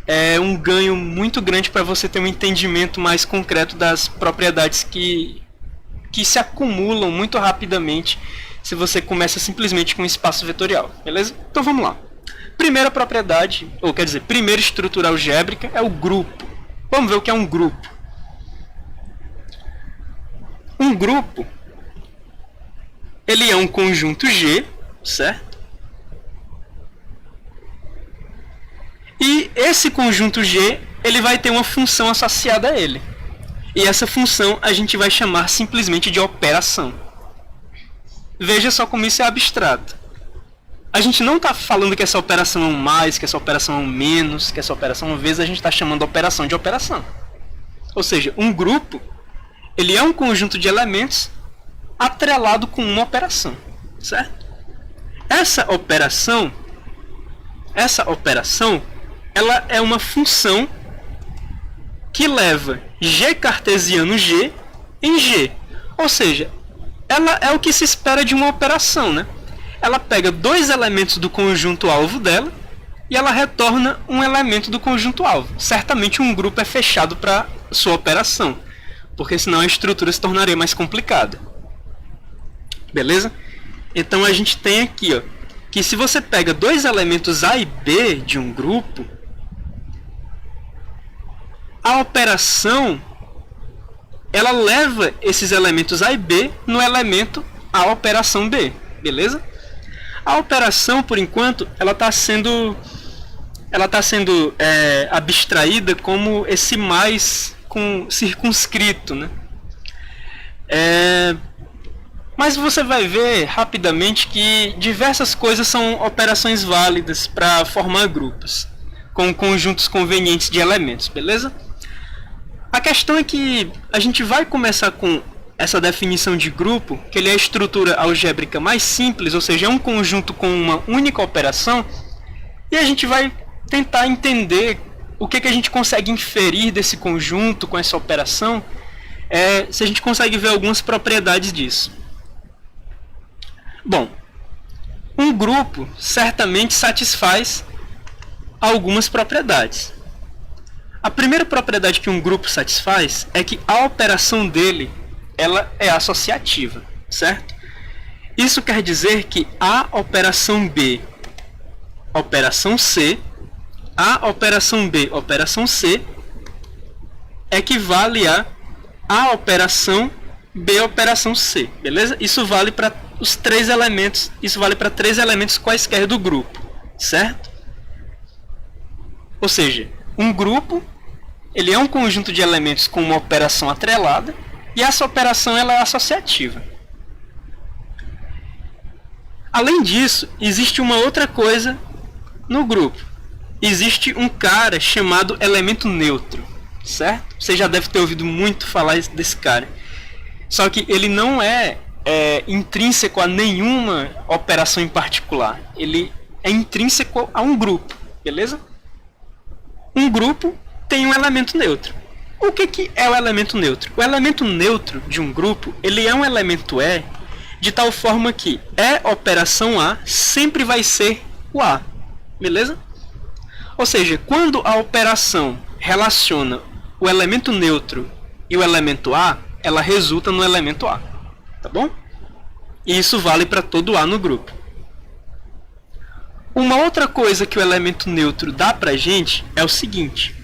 é um ganho muito grande para você ter um entendimento mais concreto das propriedades que se acumulam muito rapidamente se você começa simplesmente com um espaço vetorial, beleza? Então vamos lá. Primeira propriedade, ou quer dizer, primeira estrutura algébrica é o grupo. Vamos ver o que é um grupo. Um grupo, ele é um conjunto G, certo? E esse conjunto G, ele vai ter uma função associada a ele. E essa função a gente vai chamar simplesmente de operação. Veja só como isso é abstrato. A gente não está falando que essa operação é um mais, que essa operação é um menos, que essa operação é um vezes, a gente está chamando a operação de operação. Ou seja, um grupo, ele é um conjunto de elementos atrelado com uma operação, certo? Essa operação, ela é uma função que leva G cartesiano G em G. Ou seja, ela é o que se espera de uma operação, né? Ela pega dois elementos do conjunto alvo dela e ela retorna um elemento do conjunto alvo. Certamente um grupo é fechado para sua operação, porque senão a estrutura se tornaria mais complicada. Beleza? Então a gente tem aqui, ó, que se você pega dois elementos A e B de um grupo, a operação ela leva esses elementos A e B no elemento A operação B, beleza? A operação, por enquanto, ela está sendo abstraída como esse mais circunscrito, né? Mas você vai ver rapidamente que diversas coisas são operações válidas para formar grupos com conjuntos convenientes de elementos, beleza? A questão é que a gente vai começar com essa definição de grupo, que ele é a estrutura algébrica mais simples, ou seja, é um conjunto com uma única operação, e a gente vai tentar entender o que a gente consegue inferir desse conjunto com essa operação, se a gente consegue ver algumas propriedades disso. Bom, um grupo certamente satisfaz algumas propriedades. A primeira propriedade que um grupo satisfaz é que a operação dele ela é associativa, certo? Isso quer dizer que a operação B, operação C, a operação B, operação C, equivale a operação B, operação C, beleza? Isso vale para os três elementos, isso vale para três elementos quaisquer do grupo, certo? Ou seja, um grupo ele é um conjunto de elementos com uma operação atrelada, e essa operação ela é associativa. Além disso, existe uma outra coisa no grupo. Existe um cara chamado elemento neutro, certo? Você já deve ter ouvido muito falar desse cara. Só que ele não é intrínseco a nenhuma operação em particular. Ele é intrínseco a um grupo, beleza? Um grupo tem um elemento neutro. O que é o elemento neutro? O elemento neutro de um grupo, ele é um elemento E de tal forma que E operação A sempre vai ser o A, beleza? Ou seja, quando a operação relaciona o elemento neutro e o elemento A, ela resulta no elemento A, tá bom? E isso vale para todo A no grupo. Uma outra coisa que o elemento neutro dá pra gente é o seguinte: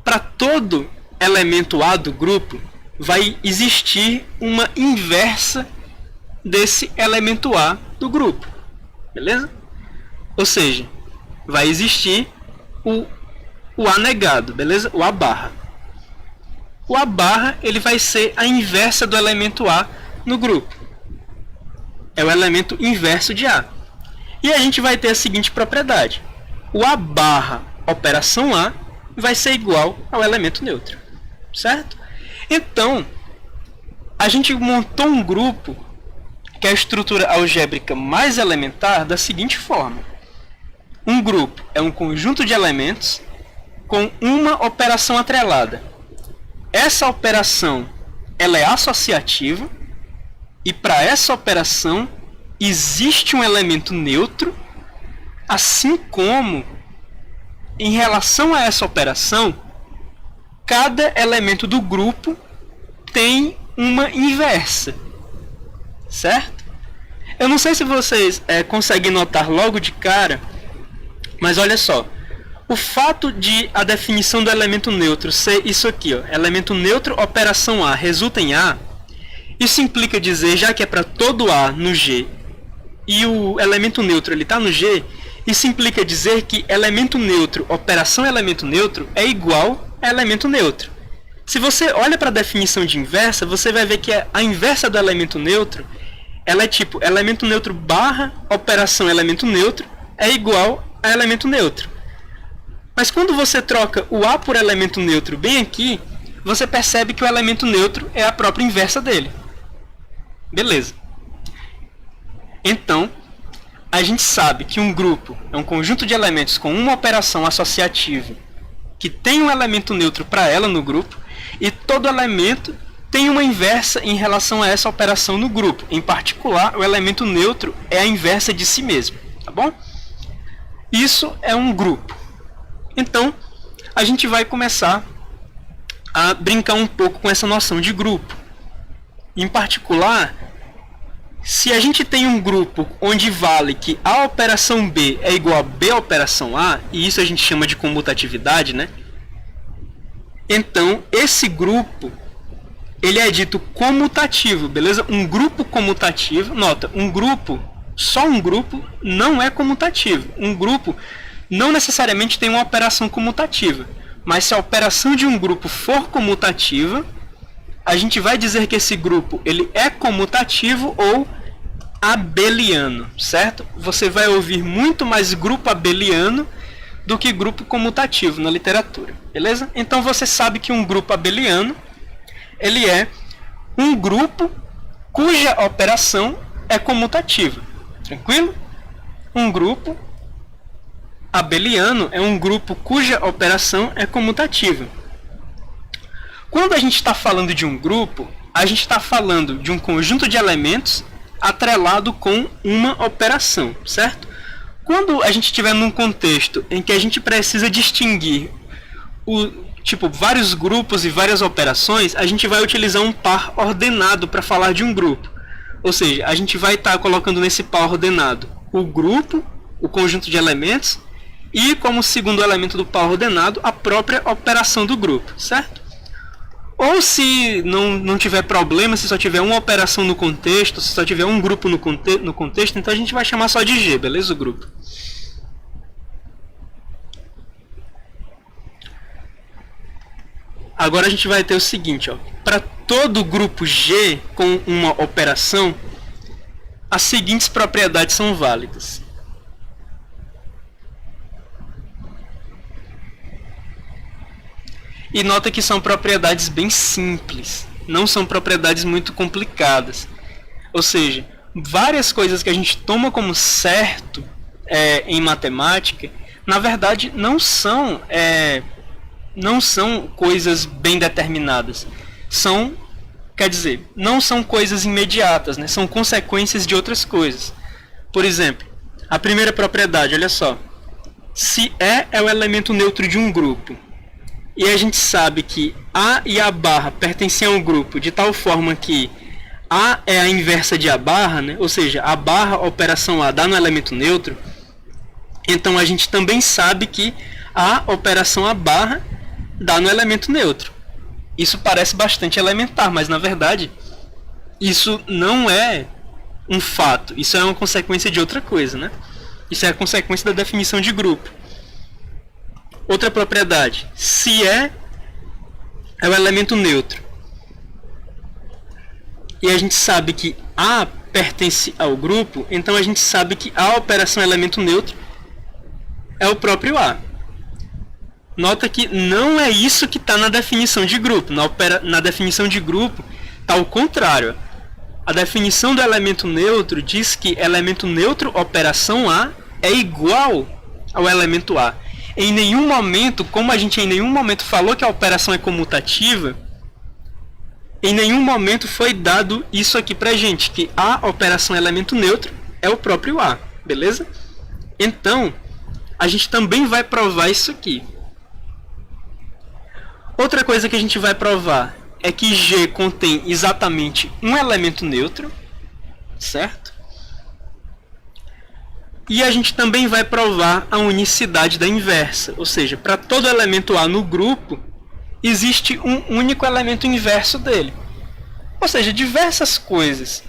para todo elemento A do grupo, vai existir uma inversa desse elemento A do grupo, beleza? Ou seja, vai existir o A negado, beleza? O A barra. O A barra ele vai ser a inversa do elemento A no grupo. É o elemento inverso de A. E a gente vai ter a seguinte propriedade: o A barra operação A vai ser igual ao elemento neutro, certo? Então, A gente montou um grupo que é a estrutura algébrica mais elementar da seguinte forma. Um grupo é um conjunto de elementos com uma operação atrelada. Essa operação ela é associativa e para essa operação existe um elemento neutro, assim como em relação a essa operação, cada elemento do grupo tem uma inversa, certo? Eu não sei se vocês conseguem notar logo de cara, mas olha só, o fato de a definição do elemento neutro ser isso aqui, ó, elemento neutro, operação A, resulta em A, isso implica dizer, já que é para todo A no G, e o elemento neutro está no G, isso implica dizer que elemento neutro, operação elemento neutro, é igual a elemento neutro. Se você olha para a definição de inversa, você vai ver que a inversa do elemento neutro, ela é tipo, elemento neutro barra operação elemento neutro é igual a elemento neutro. Mas quando você troca o A por elemento neutro bem aqui, você percebe que o elemento neutro é a própria inversa dele. Beleza. Então, a gente sabe que um grupo é um conjunto de elementos com uma operação associativa que tem um elemento neutro para ela no grupo, e todo elemento tem uma inversa em relação a essa operação no grupo. Em particular, o elemento neutro é a inversa de si mesmo. Tá bom? Isso é um grupo. Então, a gente vai começar a brincar um pouco com essa noção de grupo. Em particular, se a gente tem um grupo onde vale que A operação B é igual a B operação A, e isso a gente chama de comutatividade, né? Então, esse grupo, ele é dito comutativo, beleza? Um grupo comutativo, nota, um grupo, só um grupo, não é comutativo. Um grupo não necessariamente tem uma operação comutativa, mas se a operação de um grupo for comutativa, a gente vai dizer que esse grupo ele é comutativo ou abeliano, certo? Você vai ouvir muito mais grupo abeliano do que grupo comutativo na literatura, beleza? Então você sabe que um grupo abeliano ele é um grupo cuja operação é comutativa, tranquilo? Um grupo abeliano é um grupo cuja operação é comutativa. Quando a gente está falando de um grupo, a gente está falando de um conjunto de elementos atrelado com uma operação, certo? Quando a gente estiver num contexto em que a gente precisa distinguir vários grupos e várias operações, a gente vai utilizar um par ordenado para falar de um grupo. Ou seja, a gente vai estar colocando nesse par ordenado o grupo, o conjunto de elementos, e como segundo elemento do par ordenado, a própria operação do grupo, certo? Ou se não tiver problema, se só tiver uma operação no contexto, se só tiver um grupo no contexto, então a gente vai chamar só de G, beleza? O grupo. Agora a gente vai ter o seguinte, ó. Para todo grupo G com uma operação, as seguintes propriedades são válidas. E nota que são propriedades bem simples, não são propriedades muito complicadas. Ou seja, várias coisas que a gente toma como certo em matemática, na verdade não são coisas bem determinadas. Não são coisas imediatas, né? São consequências de outras coisas. Por exemplo, a primeira propriedade, olha só. Se E é o elemento neutro de um grupo, e a gente sabe que A e A barra pertencem a um grupo de tal forma que A é a inversa de A barra, né? Ou seja, A barra, operação A, dá no elemento neutro. Então a gente também sabe que A, operação A barra, dá no elemento neutro. Isso parece bastante elementar, mas na verdade isso não é um fato. Isso é uma consequência de outra coisa, né? Isso é a consequência da definição de grupo. Outra propriedade, se é o elemento neutro e a gente sabe que A pertence ao grupo, então a gente sabe que a operação elemento neutro é o próprio A. Nota que não é isso que está na definição de grupo. Na definição de grupo Está ao contrário. A definição do elemento neutro diz que elemento neutro operação A é igual ao elemento A. Em nenhum momento, como a gente em nenhum momento falou que a operação é comutativa, em nenhum momento foi dado isso aqui pra gente, que a operação elemento neutro é o próprio A, beleza? Então, a gente também vai provar isso aqui. Outra coisa que a gente vai provar é que G contém exatamente um elemento neutro, certo? E a gente também vai provar a unicidade da inversa, ou seja, para todo elemento A no grupo, existe um único elemento inverso dele. Ou seja, diversas coisas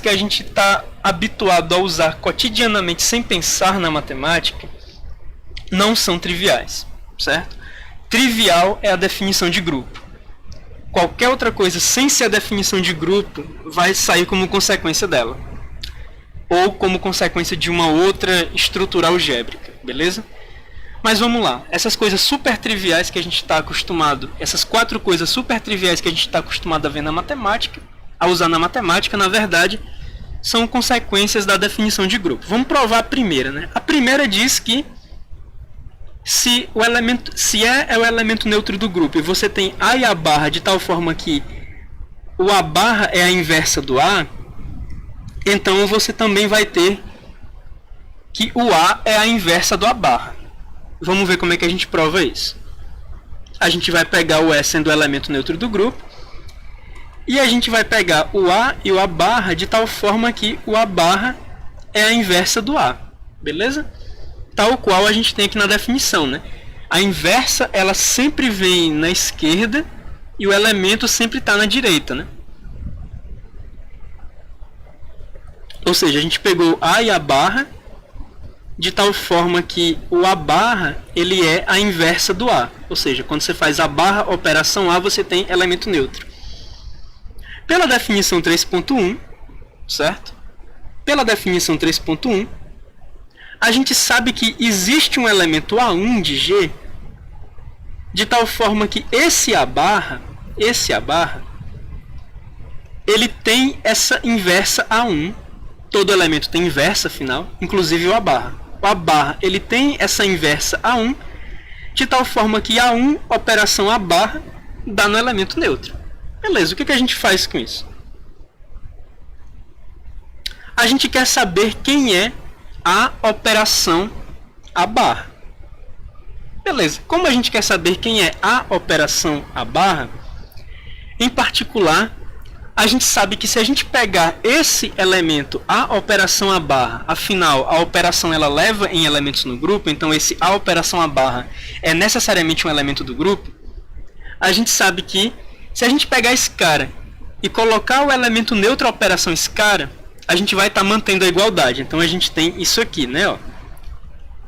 que a gente está habituado a usar cotidianamente sem pensar na matemática, não são triviais, certo? Trivial é a definição de grupo. Qualquer outra coisa sem ser a definição de grupo vai sair como consequência dela. Ou como consequência de uma outra estrutura algébrica, beleza? Mas vamos lá, essas coisas super triviais que a gente está acostumado, essas 4 coisas super triviais que a gente está acostumado a ver na matemática, a usar na matemática, na verdade, são consequências da definição de grupo. Vamos provar a primeira, né? A primeira diz que se é o elemento neutro do grupo e você tem A e A barra de tal forma que o A barra é a inversa do A, então você também vai ter que o A é a inversa do A barra. Vamos ver como é que a gente prova isso. A gente vai pegar o E sendo o elemento neutro do grupo e a gente vai pegar o A e o A barra de tal forma que o A barra é a inversa do A, beleza? Tal qual a gente tem aqui na definição, né? A inversa ela sempre vem na esquerda e o elemento sempre está na direita, né? Ou seja, a gente pegou A e A barra de tal forma que o A barra ele é a inversa do A. Ou seja, quando você faz A barra operação A, você tem elemento neutro. Pela definição 3.1, certo? Pela definição 3.1, a gente sabe que existe um elemento A1 de G de tal forma que esse A barra, ele tem essa inversa A1. Todo elemento tem inversa, afinal, inclusive o A barra. O A barra ele tem essa inversa A1 de tal forma que A1 operação A barra dá no elemento neutro. Beleza, o que a gente faz com isso? A gente quer saber quem é a operação A barra. Beleza, como a gente quer saber quem é a operação A barra, em particular, a gente sabe que se a gente pegar esse elemento, a operação A barra, afinal, a operação ela leva em elementos no grupo, então esse a operação A barra é necessariamente um elemento do grupo, a gente sabe que se a gente pegar esse cara e colocar o elemento neutro à operação esse cara, a gente vai estar mantendo a igualdade. Então a gente tem isso aqui, né? Ó.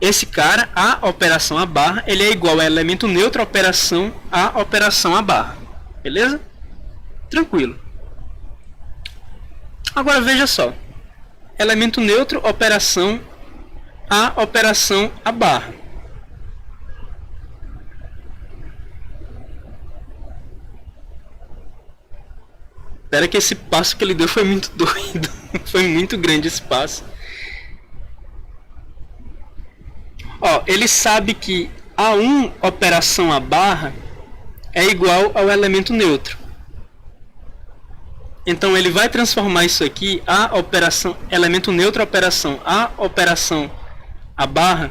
Esse cara, a operação A barra, ele é igual ao elemento neutro operação A barra. Beleza? Tranquilo. Agora veja só. Elemento neutro operação A barra. Espera que esse passo que ele deu foi muito doido. Foi muito grande esse passo. Ó, ele sabe que A1 operação A barra é igual ao elemento neutro. Então ele vai transformar isso aqui, a operação elemento neutro operação A barra,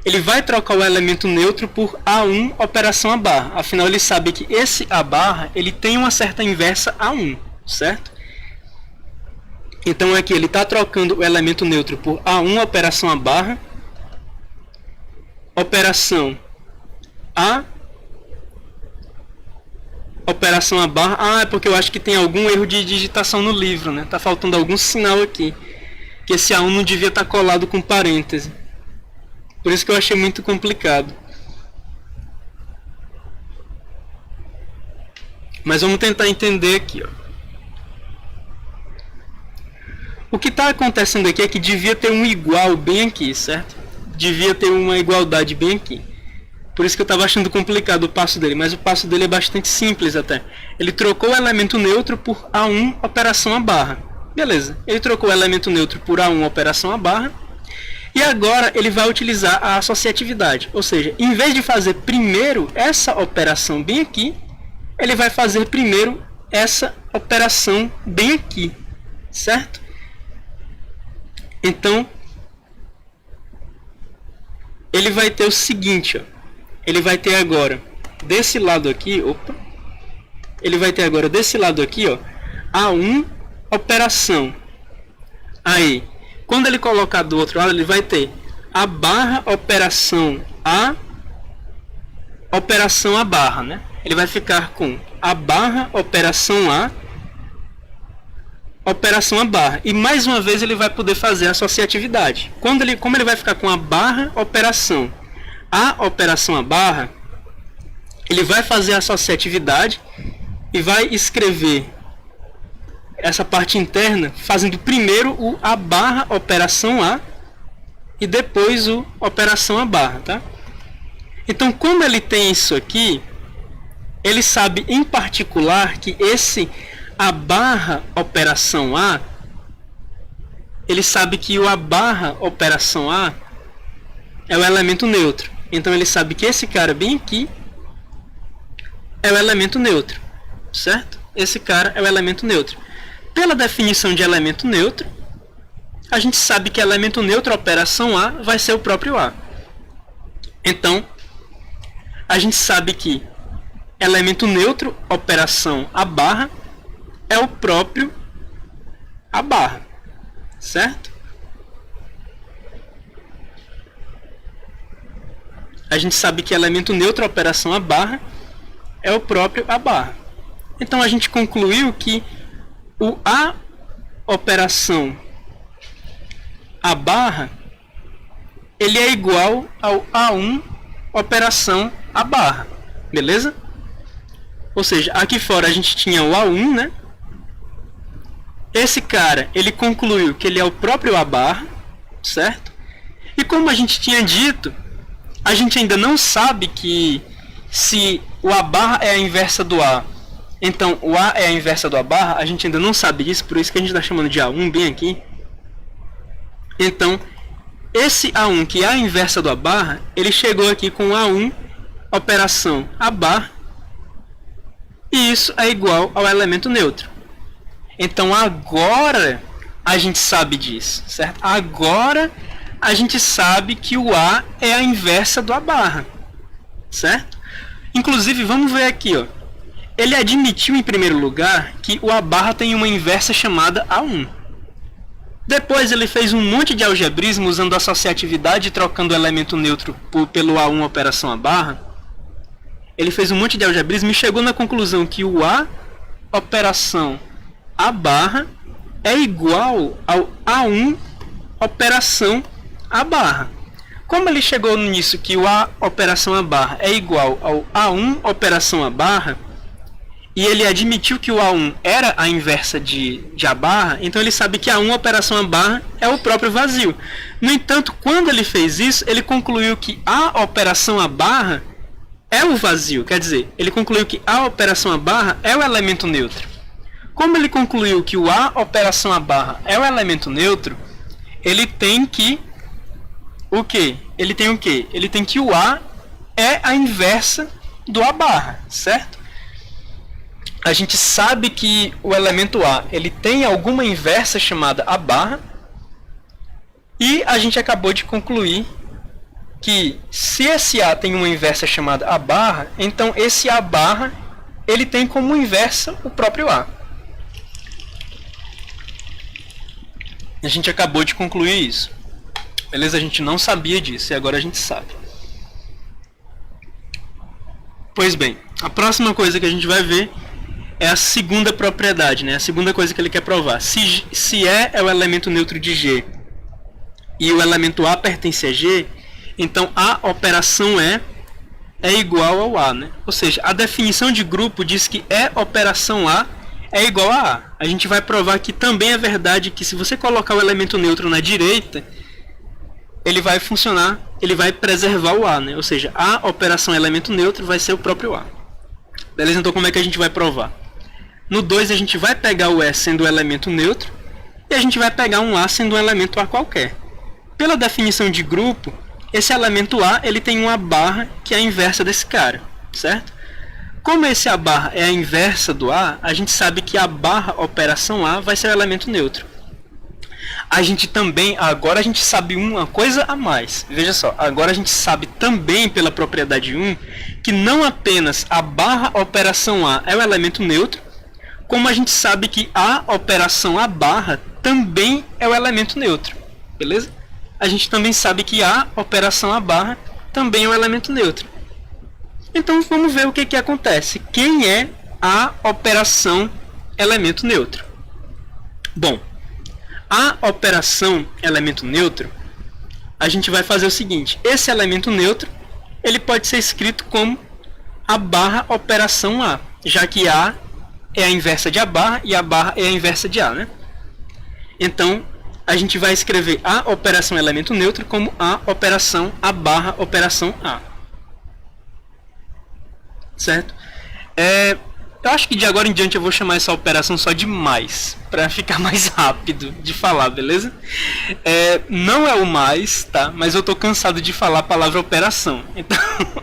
ele vai trocar o elemento neutro por A1 operação A barra. Afinal ele sabe que esse A barra ele tem uma certa inversa A1, certo? Então aqui ele está trocando o elemento neutro por A1 operação A barra, operação A barra. Ah, é porque eu acho que tem algum erro de digitação no livro, né? Tá faltando algum sinal aqui, que esse A1 não devia estar colado com parêntese. Por isso que eu achei muito complicado. Mas vamos tentar entender aqui, ó. O que está acontecendo aqui é que devia ter um igual bem aqui, certo? Devia ter uma igualdade bem aqui. Por isso que eu estava achando complicado o passo dele, mas o passo dele é bastante simples até. Ele trocou o elemento neutro por A1 operação a barra. Beleza, ele trocou o elemento neutro por A1 operação a barra. E agora ele vai utilizar a associatividade. Ou seja, em vez de fazer primeiro essa operação bem aqui, ele vai fazer primeiro essa operação bem aqui. Certo? Então, ele vai ter o seguinte, ó. Ele vai ter agora desse lado aqui, ele vai ter agora desse lado aqui, ó, A1 operação. Aí, quando ele colocar do outro lado, ele vai ter a barra operação A barra, né? Ele vai ficar com a barra operação A operação a barra. E mais uma vez ele vai poder fazer a associatividade. Como ele vai ficar com a barra operação a operação a barra, ele vai fazer a associatividade e vai escrever essa parte interna fazendo primeiro o a barra operação A e depois o operação a barra, tá? Então, como ele tem isso aqui, ele sabe em particular que esse a barra operação A, ele sabe que o a barra operação A é o elemento neutro. Então ele sabe que esse cara bem aqui é o elemento neutro, certo? Esse cara é o elemento neutro. Pela definição de elemento neutro, a gente sabe que elemento neutro operação A vai ser o próprio A. Então, a gente sabe que elemento neutro operação a barra é o próprio a barra, certo? A gente sabe que elemento neutro operação a barra é o próprio a barra. Então a gente concluiu que o a operação a barra ele é igual ao A1 operação a barra, beleza? Ou seja, aqui fora a gente tinha o A1, né? Esse cara, ele concluiu que ele é o próprio a barra, certo? E como a gente tinha dito, a gente ainda não sabe que se o a barra é a inversa do A, então o A é a inversa do a barra, a gente ainda não sabe disso, por isso que a gente está chamando de A1 bem aqui. Então, esse A1 que é a inversa do a barra, ele chegou aqui com A1 operação a barra, e isso é igual ao elemento neutro. Então agora a gente sabe disso, certo? Agora a gente sabe que o A é a inversa do A barra, certo? Inclusive, vamos ver aqui, ó. Ele admitiu em primeiro lugar que o A barra tem uma inversa chamada A1. Depois ele fez um monte de algebrismo usando associatividade e trocando o elemento neutro pelo A1 operação A barra. Ele fez um monte de algebrismo e chegou na conclusão que o A operação A barra é igual ao A1 operação A barra. Como ele chegou nisso que o A operação A barra é igual ao A1 operação A barra, e ele admitiu que o A1 era a inversa de A barra, então ele sabe que A1 operação A barra é o próprio vazio. No entanto, quando ele fez isso, ele concluiu que A operação A barra é o vazio. Quer dizer, ele concluiu que A operação A barra é o elemento neutro. Como ele concluiu que o A operação A barra é o elemento neutro, ele tem que o quê? Ele tem o quê? Ele tem que o A é a inversa do A barra, certo? A gente sabe que o elemento A ele tem alguma inversa chamada A barra, e a gente acabou de concluir que se esse A tem uma inversa chamada A barra, então esse A barra ele tem como inversa o próprio A. A gente acabou de concluir isso. Beleza? A gente não sabia disso e agora a gente sabe. Pois bem, a próxima coisa que a gente vai ver é a segunda propriedade, né? A segunda coisa que ele quer provar. Se E é o elemento neutro de G e o elemento A pertence a G, então a operação E é igual ao A, né? Ou seja, a definição de grupo diz que E operação A é igual a A. A gente vai provar que também é verdade que se você colocar o elemento neutro na direita, ele vai funcionar, ele vai preservar o A, né? Ou seja, a operação elemento neutro vai ser o próprio A. Beleza? Então como é que a gente vai provar? No 2 a gente vai pegar o E sendo um elemento neutro e a gente vai pegar um A sendo um elemento A qualquer. Pela definição de grupo, esse elemento A ele tem uma barra que é a inversa desse cara, certo? Como esse A barra é a inversa do A, a gente sabe que a barra operação A vai ser o elemento neutro. A gente também, agora a gente sabe uma coisa a mais. Veja só, agora a gente sabe também pela propriedade 1 que não apenas a barra operação A é o elemento neutro, como a gente sabe que a operação A barra também é o elemento neutro. Beleza? A gente também sabe que a operação A barra também é o elemento neutro. Então vamos ver o que acontece. Quem é a operação elemento neutro? Bom, a operação elemento neutro, a gente vai fazer o seguinte. Esse elemento neutro, ele pode ser escrito como a barra operação A, já que A é a inversa de A barra e A barra é a inversa de A, né? Então, a gente vai escrever a operação elemento neutro como a operação A barra operação A. Certo? Eu acho que de agora em diante eu vou chamar essa operação só de mais, para ficar mais rápido de falar, beleza? Não é o mais, tá? Mas eu tô cansado de falar a palavra operação. Então,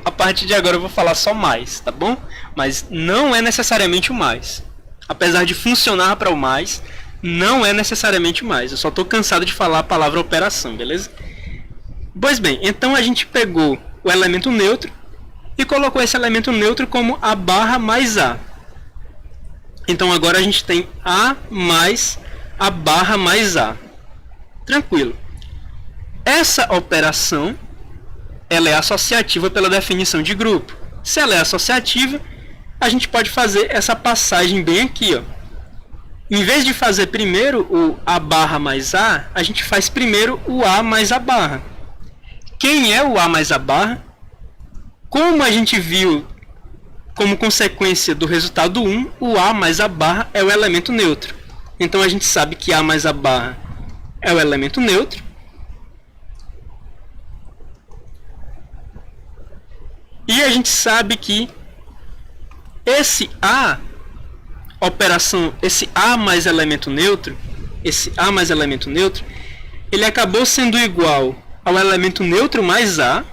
a partir de agora eu vou falar só mais, tá bom? Mas não é necessariamente o mais. Apesar de funcionar para o mais, não é necessariamente o mais. Eu só tô cansado de falar a palavra operação, beleza? Pois bem, então a gente pegou o elemento neutro e colocou esse elemento neutro como A barra mais A. Então agora a gente tem A mais A barra mais A. Tranquilo. Essa operação, ela é associativa pela definição de grupo. Se ela é associativa, a gente pode fazer essa passagem bem aqui, ó. Em vez de fazer primeiro o A barra mais A, a gente faz primeiro o A mais A barra. Quem é o A mais A barra? Como a gente viu como consequência do resultado 1, o A mais A barra é o elemento neutro. Então a gente sabe que A mais A barra é o elemento neutro. E a gente sabe que esse A operação, esse A mais elemento neutro, ele acabou sendo igual ao elemento neutro mais A,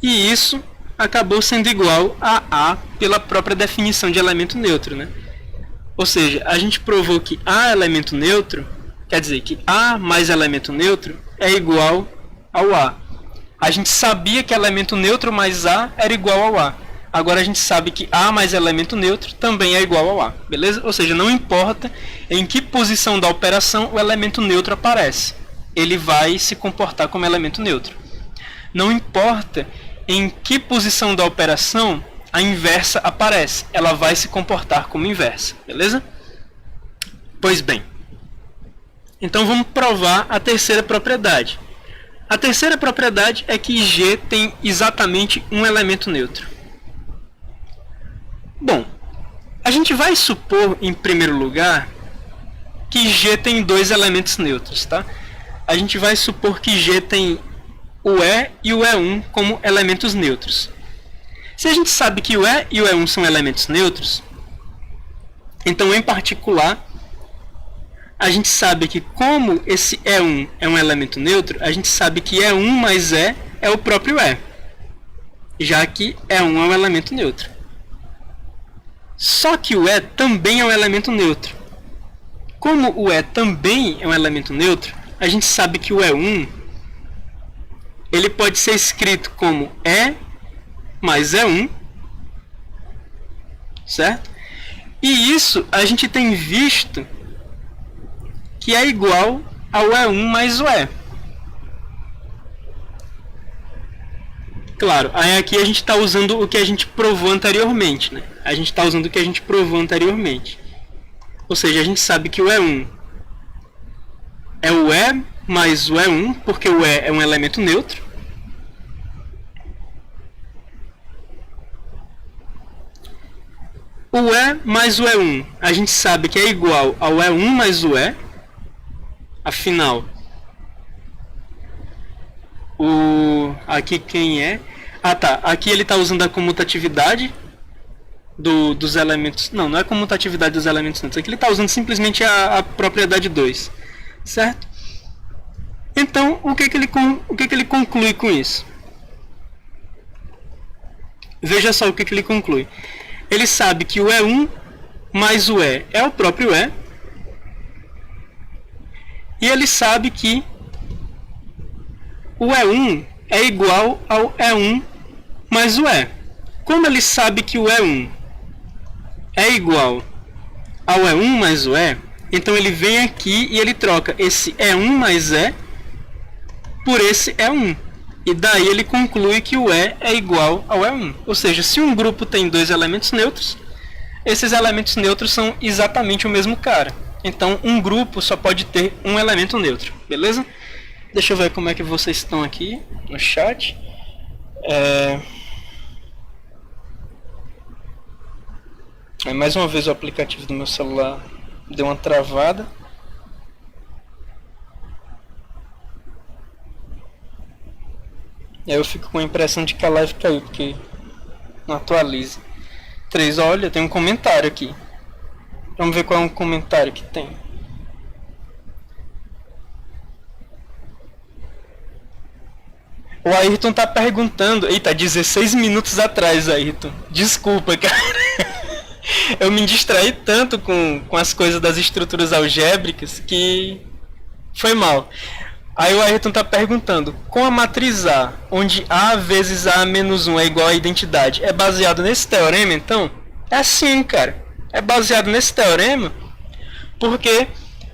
e isso acabou sendo igual a A pela própria definição de elemento neutro, né? Ou seja, a gente provou que A elemento neutro, quer dizer que A mais elemento neutro é igual ao A. A gente sabia que elemento neutro mais A era igual ao A. Agora a gente sabe que A mais elemento neutro também é igual ao A, beleza? Ou seja, não importa em que posição da operação o elemento neutro aparece, ele vai se comportar como elemento neutro. Não importa em que posição da operação a inversa aparece, ela vai se comportar como inversa, beleza? Pois bem, então vamos provar a terceira propriedade. A terceira propriedade é que G tem exatamente um elemento neutro. Bom, a gente vai supor, em primeiro lugar, que G tem dois elementos neutros, tá? A gente vai supor que G tem o E e o E1 como elementos neutros. Se a gente sabe que o E e o E1 são elementos neutros, então, em particular, a gente sabe que como esse E1 é um elemento neutro, a gente sabe que E1 mais E é o próprio E, já que E1 é um elemento neutro. Só que o E também é um elemento neutro. Como o E também é um elemento neutro, a gente sabe que o E1 ele pode ser escrito como E mais E1, certo? E isso a gente tem visto que é igual ao E1 mais o E. Claro, aí aqui a gente está usando o que a gente provou anteriormente, né? A gente está usando o que a gente provou anteriormente. Ou seja, a gente sabe que o E1 é o E mais o E1, porque o E é um elemento neutro. O E mais o E1, a gente sabe que é igual ao E1 mais o E. Afinal, Aqui quem é? Ah tá, aqui ele está usando a comutatividade dos elementos. Não é comutatividade dos elementos neutros. Aqui ele está usando simplesmente a propriedade 2. Certo? Então, o que ele conclui com isso? Veja só o que ele conclui. Ele sabe que o E1 mais o E é o próprio E. E ele sabe que o E1 é igual ao E1 mais o E. Como ele sabe que o E1 é igual ao E1 mais o E, então ele vem aqui e ele troca esse E1 mais E por esse E1. E daí ele conclui que o E é igual ao E1. Ou seja, se um grupo tem dois elementos neutros, esses elementos neutros são exatamente o mesmo cara. Então um grupo só pode ter um elemento neutro. Beleza? Deixa eu ver como é que vocês estão aqui no chat. Mais uma vez o aplicativo do meu celular deu uma travada. E aí eu fico com a impressão de que a live caiu, porque não atualiza. 3, olha, tem um comentário aqui. Vamos ver qual é um comentário que tem. O Ayrton tá perguntando... Eita, 16 minutos atrás, Ayrton. Desculpa, cara. Eu me distraí tanto com as coisas das estruturas algébricas que foi mal. Aí o Ayrton está perguntando, com a matriz A, onde A vezes A menos 1 é igual à identidade, é baseado nesse teorema, então? É sim, cara. É baseado nesse teorema porque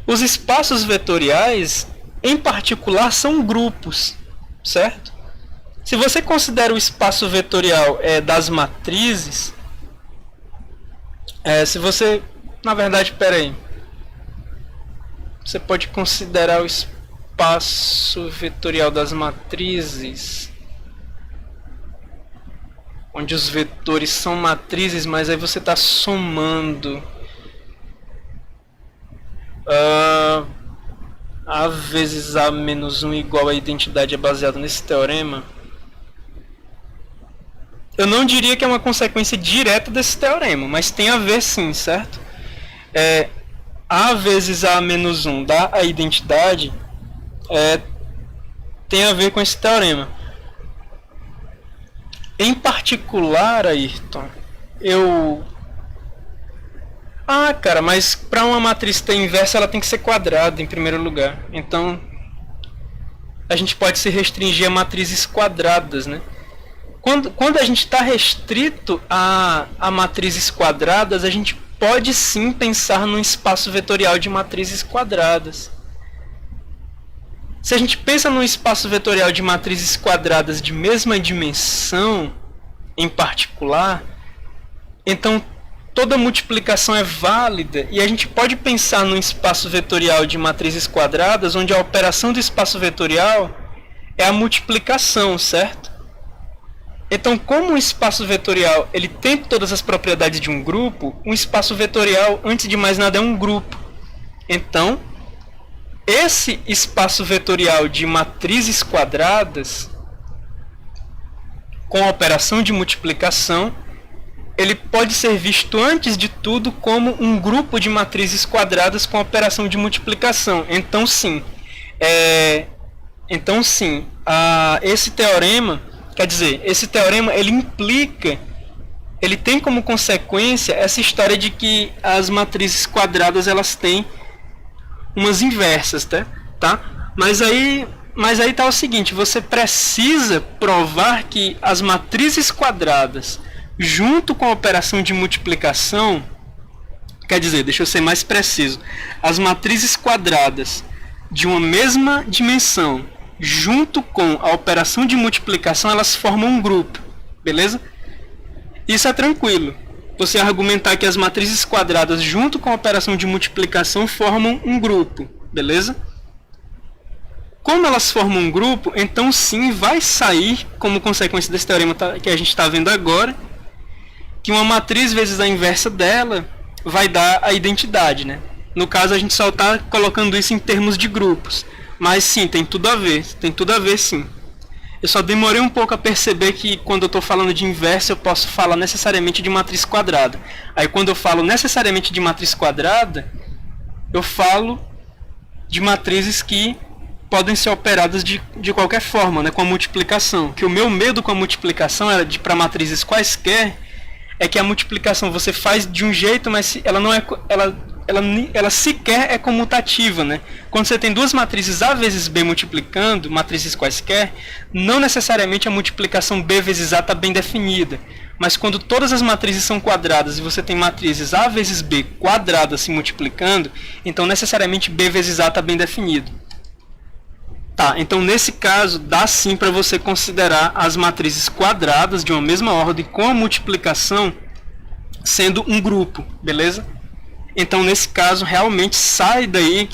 os espaços vetoriais, em particular, são grupos, certo? Se você considera o espaço vetorial das matrizes, se você, na verdade, peraí, você pode considerar o espaço vetorial das matrizes, onde os vetores são matrizes, mas aí você está somando A vezes A menos 1 igual à identidade é baseado nesse teorema. Eu não diria que é uma consequência direta desse teorema, mas tem a ver sim, certo? A vezes A menos 1 dá a identidade, tem a ver com esse teorema. Em particular, Ayrton, cara, mas para uma matriz ter inversa ela tem que ser quadrada em primeiro lugar. Então, a gente pode se restringir a matrizes quadradas, né? Quando a gente está restrito a matrizes quadradas, a gente pode sim pensar num espaço vetorial de matrizes quadradas. Se a gente pensa num espaço vetorial de matrizes quadradas de mesma dimensão, em particular, então toda multiplicação é válida e a gente pode pensar num espaço vetorial de matrizes quadradas onde a operação do espaço vetorial é a multiplicação, certo? Então, como um espaço vetorial ele tem todas as propriedades de um grupo, um espaço vetorial, antes de mais nada, é um grupo. Então, esse espaço vetorial de matrizes quadradas, com a operação de multiplicação, ele pode ser visto, antes de tudo, como um grupo de matrizes quadradas com a operação de multiplicação. Então, sim, esse teorema... Quer dizer, esse teorema ele tem como consequência essa história de que as matrizes quadradas elas têm umas inversas, tá? Mas aí tá o seguinte, você precisa provar que as matrizes quadradas junto com a operação de multiplicação, quer dizer, deixa eu ser mais preciso, as matrizes quadradas de uma mesma dimensão junto com a operação de multiplicação, elas formam um grupo, beleza? Isso é tranquilo. Você argumentar que as matrizes quadradas junto com a operação de multiplicação formam um grupo, beleza? Como elas formam um grupo, então sim vai sair, como consequência desse teorema que a gente está vendo agora, que uma matriz vezes a inversa dela vai dar a identidade, né? No caso, a gente só está colocando isso em termos de grupos. Mas sim, tem tudo a ver sim. Eu só demorei um pouco a perceber que quando eu estou falando de inversa eu posso falar necessariamente de matriz quadrada. Aí quando eu falo necessariamente de matriz quadrada, eu falo de matrizes que podem ser operadas de qualquer forma, né, com a multiplicação. Que o meu medo com a multiplicação era de para matrizes quaisquer é que a multiplicação você faz de um jeito, mas ela não é ela sequer é comutativa, né? Quando você tem duas matrizes A vezes B multiplicando, matrizes quaisquer, não necessariamente a multiplicação B vezes A está bem definida. Mas quando todas as matrizes são quadradas e você tem matrizes A vezes B quadradas se multiplicando, então necessariamente B vezes A está bem definido. Tá, então nesse caso dá sim para você considerar as matrizes quadradas de uma mesma ordem com a multiplicação sendo um grupo, beleza? Então nesse caso realmente sai daí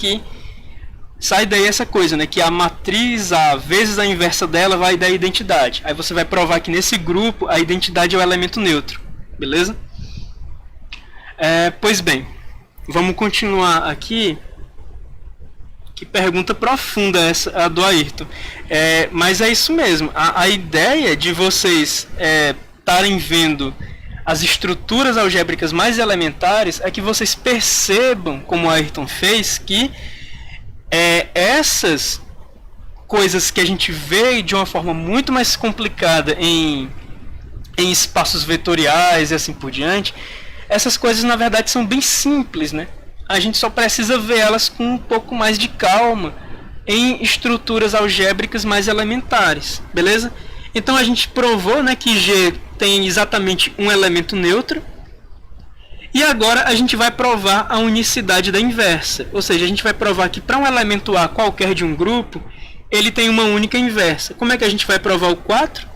essa coisa, né, que a matriz A vezes a inversa dela vai dar identidade. Aí você vai provar que nesse grupo a identidade é o elemento neutro, beleza? Pois bem, vamos continuar aqui. Que pergunta profunda essa a do Ayrton. Mas é isso mesmo. A ideia de vocês estarem vendo as estruturas algébricas mais elementares é que vocês percebam, como o Ayrton fez, que essas coisas que a gente vê de uma forma muito mais complicada em espaços vetoriais e assim por diante, essas coisas na verdade são bem simples, né? A gente só precisa ver elas com um pouco mais de calma em estruturas algébricas mais elementares, beleza? Então a gente provou, né, que G tem exatamente um elemento neutro. E agora a gente vai provar a unicidade da inversa. Ou seja, a gente vai provar que para um elemento A qualquer de um grupo, ele tem uma única inversa. Como é que a gente vai provar o 4?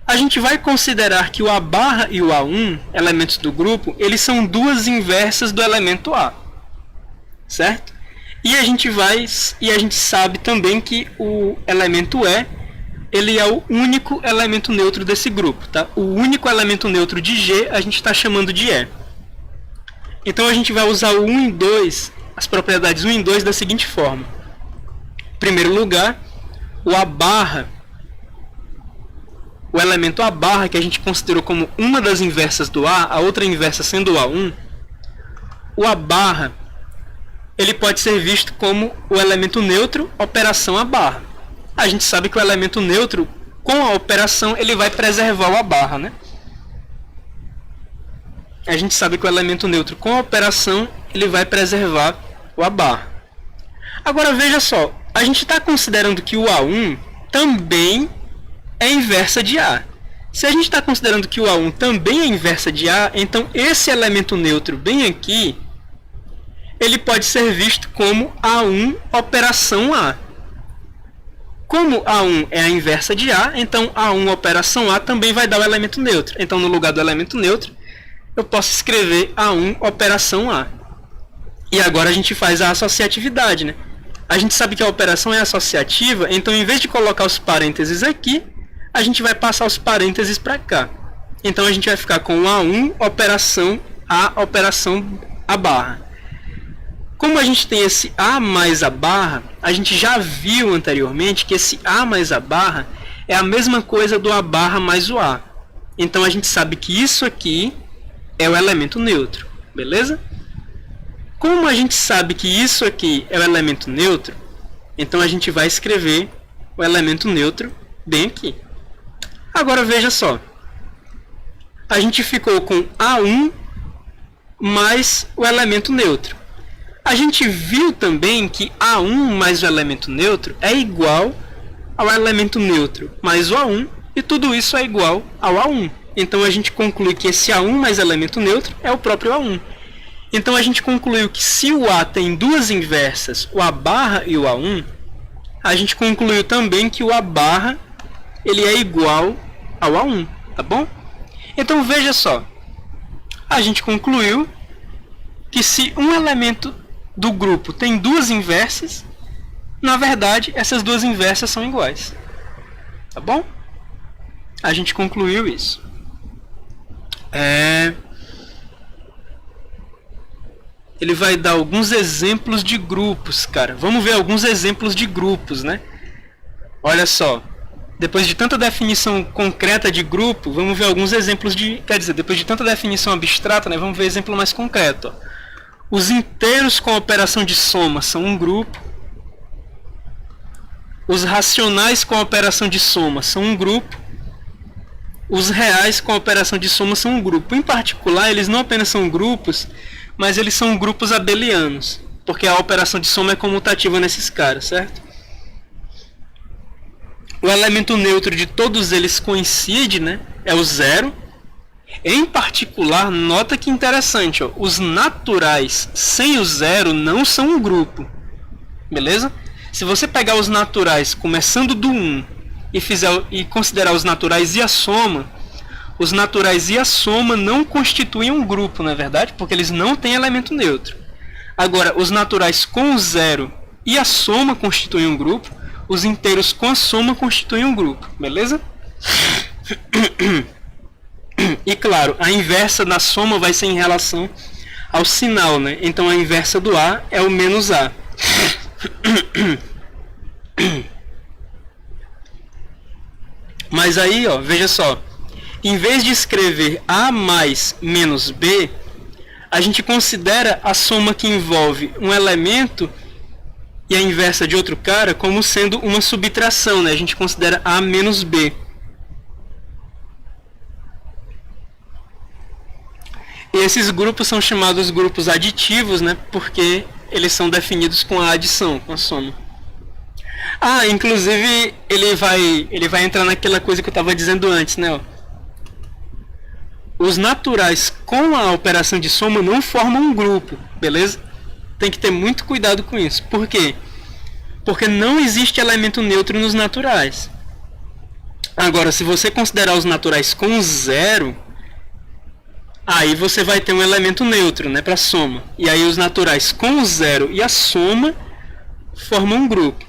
A gente vai considerar que o A barra e o A1, elementos do grupo, eles são duas inversas do elemento A. Certo? E a gente sabe também que o elemento E, ele é o único elemento neutro desse grupo, tá? O único elemento neutro de G a gente está chamando de E. Então a gente vai usar o 1 e 2, as propriedades 1 e 2 da seguinte forma. Em primeiro lugar, o A barra, o elemento A barra, que a gente considerou como uma das inversas do A outra inversa sendo o A1, o A barra, ele pode ser visto como o elemento neutro operação A barra. A gente sabe que o elemento neutro, com a operação, ele vai preservar o A barra, né? A gente sabe que o elemento neutro, com a operação, ele vai preservar o A barra. Agora veja só, a gente está considerando que o A1 também é inversa de A. Se a gente está considerando que o A1 também é inversa de A, então esse elemento neutro bem aqui, ele pode ser visto como A1 operação A. Como A1 é a inversa de A, então A1 operação A também vai dar o elemento neutro. Então no lugar do elemento neutro, eu posso escrever A1 operação A. E agora a gente faz a associatividade, né? A gente sabe que a operação é associativa, então em vez de colocar os parênteses aqui, a gente vai passar os parênteses para cá. Então a gente vai ficar com A1 operação A barra. Como a gente tem esse A mais A barra, a gente já viu anteriormente que esse A mais A barra é a mesma coisa do A barra mais o A. Então a gente sabe que isso aqui é o elemento neutro, beleza? Como a gente sabe que isso aqui é o elemento neutro, então a gente vai escrever o elemento neutro bem aqui. Agora veja só, a gente ficou com A1 mais o elemento neutro. A gente viu também que A1 mais o elemento neutro é igual ao elemento neutro mais o A1, e tudo isso é igual ao A1. Então a gente conclui que esse A1 mais elemento neutro é o próprio A1. Então a gente concluiu que se o A tem duas inversas, o A barra e o A1, a gente concluiu também que o A barra ele é igual ao A1, tá bom? Então veja só, a gente concluiu que se um elemento do grupo tem duas inversas, na verdade essas duas inversas são iguais, tá bom? A gente concluiu isso. Ele vai dar alguns exemplos de grupos, cara. Vamos ver alguns exemplos de grupos, né? Olha só. Depois de tanta definição concreta de grupo, vamos ver alguns exemplos de... Quer dizer, depois de tanta definição abstrata, né, vamos ver exemplo mais concreto. Ó. Os inteiros com operação de soma são um grupo. Os racionais com operação de soma são um grupo. Os reais com operação de soma são um grupo. Em particular, eles não apenas são grupos, mas eles são grupos abelianos, porque a operação de soma é comutativa nesses caras, certo? O elemento neutro de todos eles coincide, né? É o zero. Em particular, nota que interessante, ó, os naturais sem o zero não são um grupo. Beleza? Se você pegar os naturais começando do 1 e considerar os naturais e a soma, os naturais e a soma não constituem um grupo, não é verdade? Porque eles não têm elemento neutro. Agora, os naturais com o zero e a soma constituem um grupo. Os inteiros com a soma constituem um grupo, beleza? E claro, a inversa da soma vai ser em relação ao sinal, né? Então a inversa do A é o menos A. Mas aí, ó, veja só. Em vez de escrever A mais menos B, a gente considera a soma que envolve um elemento e a inversa de outro cara como sendo uma subtração, né? A gente considera A menos B. E esses grupos são chamados grupos aditivos, né? Porque eles são definidos com a adição, com a soma. Ah, inclusive ele vai entrar naquela coisa que eu estava dizendo antes, né? Ó. Os naturais com a operação de soma não formam um grupo, beleza? Tem que ter muito cuidado com isso. Por quê? Porque não existe elemento neutro nos naturais. Agora, se você considerar os naturais com zero, aí você vai ter um elemento neutro, né, para soma. E aí os naturais com o zero e a soma formam um grupo.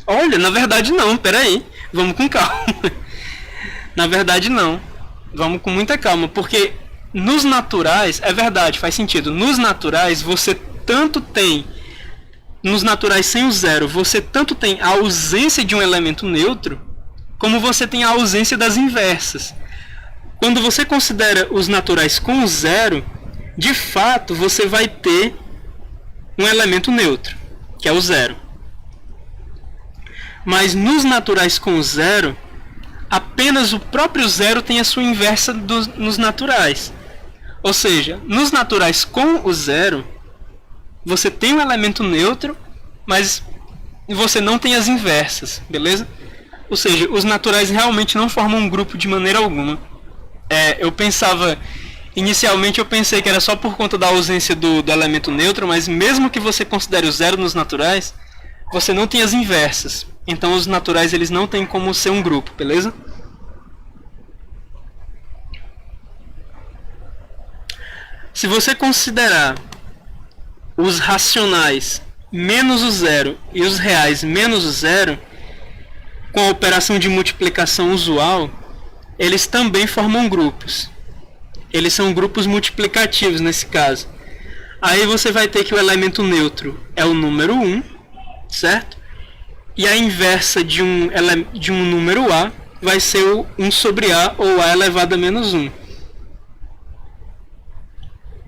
Olha, na verdade não, peraí. Vamos com calma. Na verdade não. Vamos com muita calma, porque nos naturais, é verdade, faz sentido. Nos naturais, você tanto tem... Nos naturais sem o zero, você tanto tem a ausência de um elemento neutro, como você tem a ausência das inversas. Quando você considera os naturais com o zero, de fato, você vai ter um elemento neutro, que é o zero. Mas nos naturais com zero, apenas o próprio zero tem a sua inversa nos naturais. Ou seja, nos naturais com o zero, você tem um elemento neutro, mas você não tem as inversas, beleza? Ou seja, os naturais realmente não formam um grupo de maneira alguma. Inicialmente eu pensei que era só por conta da ausência do elemento neutro, mas mesmo que você considere o zero nos naturais, você não tem as inversas. Então os naturais eles não têm como ser um grupo, beleza? Se você considerar os racionais menos o zero e os reais menos o zero, com a operação de multiplicação usual, eles também formam grupos. Eles são grupos multiplicativos nesse caso. Aí você vai ter que o elemento neutro é o número 1, certo? E a inversa de um número A vai ser o 1 sobre A, ou A elevado a menos 1.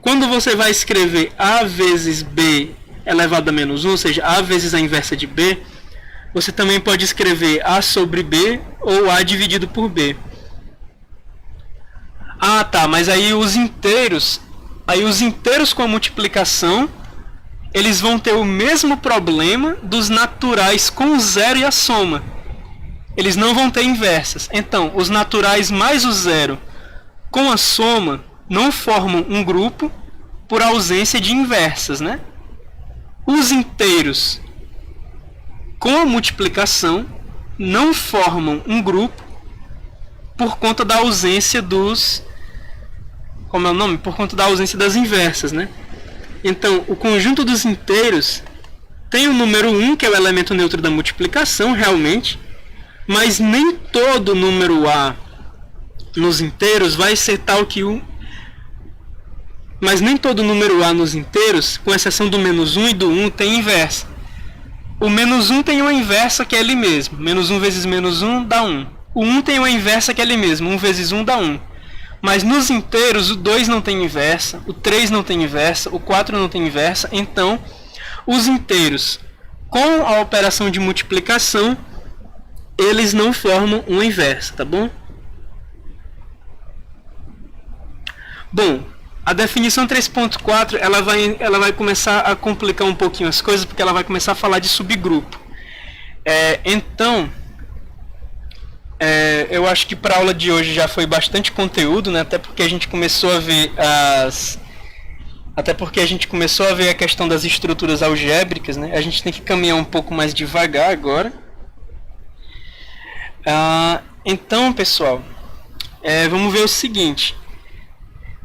Quando você vai escrever A vezes B elevado a menos 1, ou seja, A vezes a inversa de B, você também pode escrever A sobre B ou A dividido por B. Ah, tá, mas aí os inteiros com a multiplicação, eles vão ter o mesmo problema dos naturais com o zero e a soma. Eles não vão ter inversas. Então, os naturais mais o zero com a soma não formam um grupo por ausência de inversas, né? Os inteiros com a multiplicação não formam um grupo por conta da ausência dos... Como é o nome? Por conta da ausência das inversas, né? Então, o conjunto dos inteiros tem o número 1, que é o elemento neutro da multiplicação, realmente, mas nem todo número A nos inteiros vai ser tal que 1. Mas nem todo número A nos inteiros, com exceção do menos 1 e do 1, tem inversa. O menos 1 tem uma inversa que é ele mesmo. Menos 1 vezes menos 1 dá 1. O 1 tem uma inversa que é ele mesmo. 1 vezes 1 dá 1. Mas nos inteiros, o 2 não tem inversa, o 3 não tem inversa, o 4 não tem inversa. Então, os inteiros com a operação de multiplicação, eles não formam uma inversa, tá bom? Bom, a definição 3.4 ela vai começar a complicar um pouquinho as coisas, porque ela vai começar a falar de subgrupo. Eu acho que para a aula de hoje já foi bastante conteúdo, né? Até porque a gente começou a ver a questão das estruturas algébricas, né? A gente tem que caminhar um pouco mais devagar agora. Então, pessoal, vamos ver o seguinte.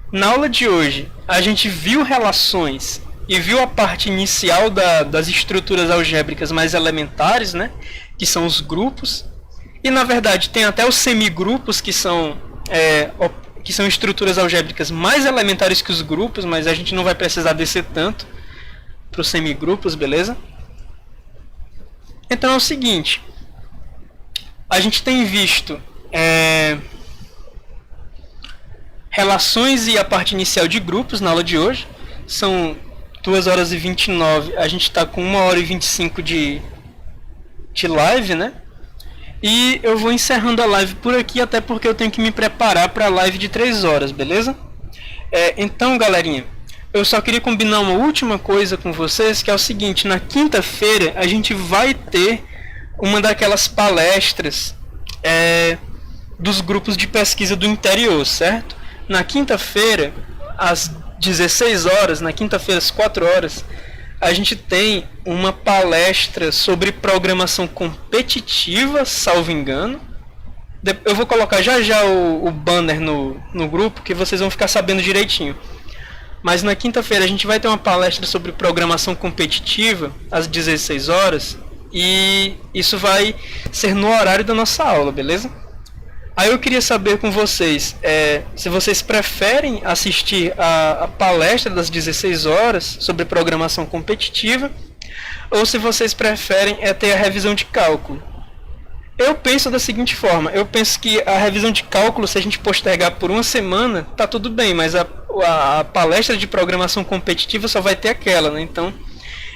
Na aula de hoje, a gente viu relações e viu a parte inicial das estruturas algébricas mais elementares, né? Que são os grupos. E, na verdade, tem até os semigrupos, que são estruturas algébricas mais elementares que os grupos, mas a gente não vai precisar descer tanto para os semigrupos, beleza? Então é o seguinte, a gente tem visto relações e a parte inicial de grupos na aula de hoje. São 2 horas e 29, a gente está com 1 hora e 25 de live, né? E eu vou encerrando a live por aqui, até porque eu tenho que me preparar para a live de 3 horas, beleza? Então, galerinha, eu só queria combinar uma última coisa com vocês, que é o seguinte: na quinta-feira a gente vai ter uma daquelas palestras dos grupos de pesquisa do interior, certo? Na quinta-feira, às 16 horas, na quinta-feira às 4 horas, a gente tem uma palestra sobre programação competitiva, salvo engano. Eu vou colocar já já o banner no grupo, que vocês vão ficar sabendo direitinho. Mas na quinta-feira a gente vai ter uma palestra sobre programação competitiva, às 16 horas, e isso vai ser no horário da nossa aula, beleza? Aí eu queria saber com vocês, se vocês preferem assistir a palestra das 16 horas sobre programação competitiva, ou se vocês preferem ter a revisão de cálculo. Eu penso da seguinte forma: eu penso que a revisão de cálculo, se a gente postergar por uma semana, tá tudo bem, mas a palestra de programação competitiva só vai ter aquela, né? Então,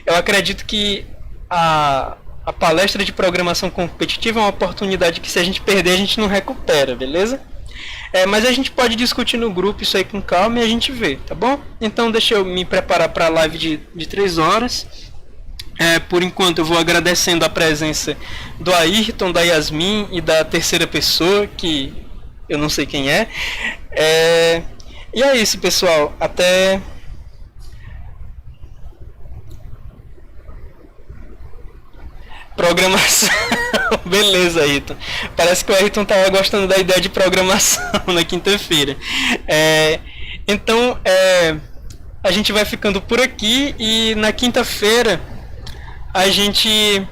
eu acredito que a palestra de programação competitiva é uma oportunidade que, se a gente perder, a gente não recupera, beleza? Mas a gente pode discutir no grupo isso aí com calma e a gente vê, tá bom? Então deixa eu me preparar para a live de 3 horas. Por enquanto eu vou agradecendo a presença do Ayrton, da Yasmin e da terceira pessoa, que eu não sei quem é. E é isso, pessoal. Até... Programação. Beleza, Ayrton. Parece que o Ayrton estava gostando da ideia de programação na quinta-feira. Então, a gente vai ficando por aqui e na quinta-feira a gente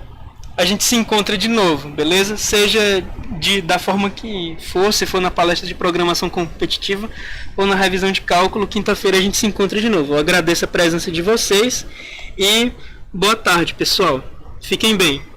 se encontra de novo, beleza? Seja da forma que for, se for na palestra de programação competitiva ou na revisão de cálculo, quinta-feira a gente se encontra de novo. Eu agradeço a presença de vocês e boa tarde, pessoal. Fiquem bem.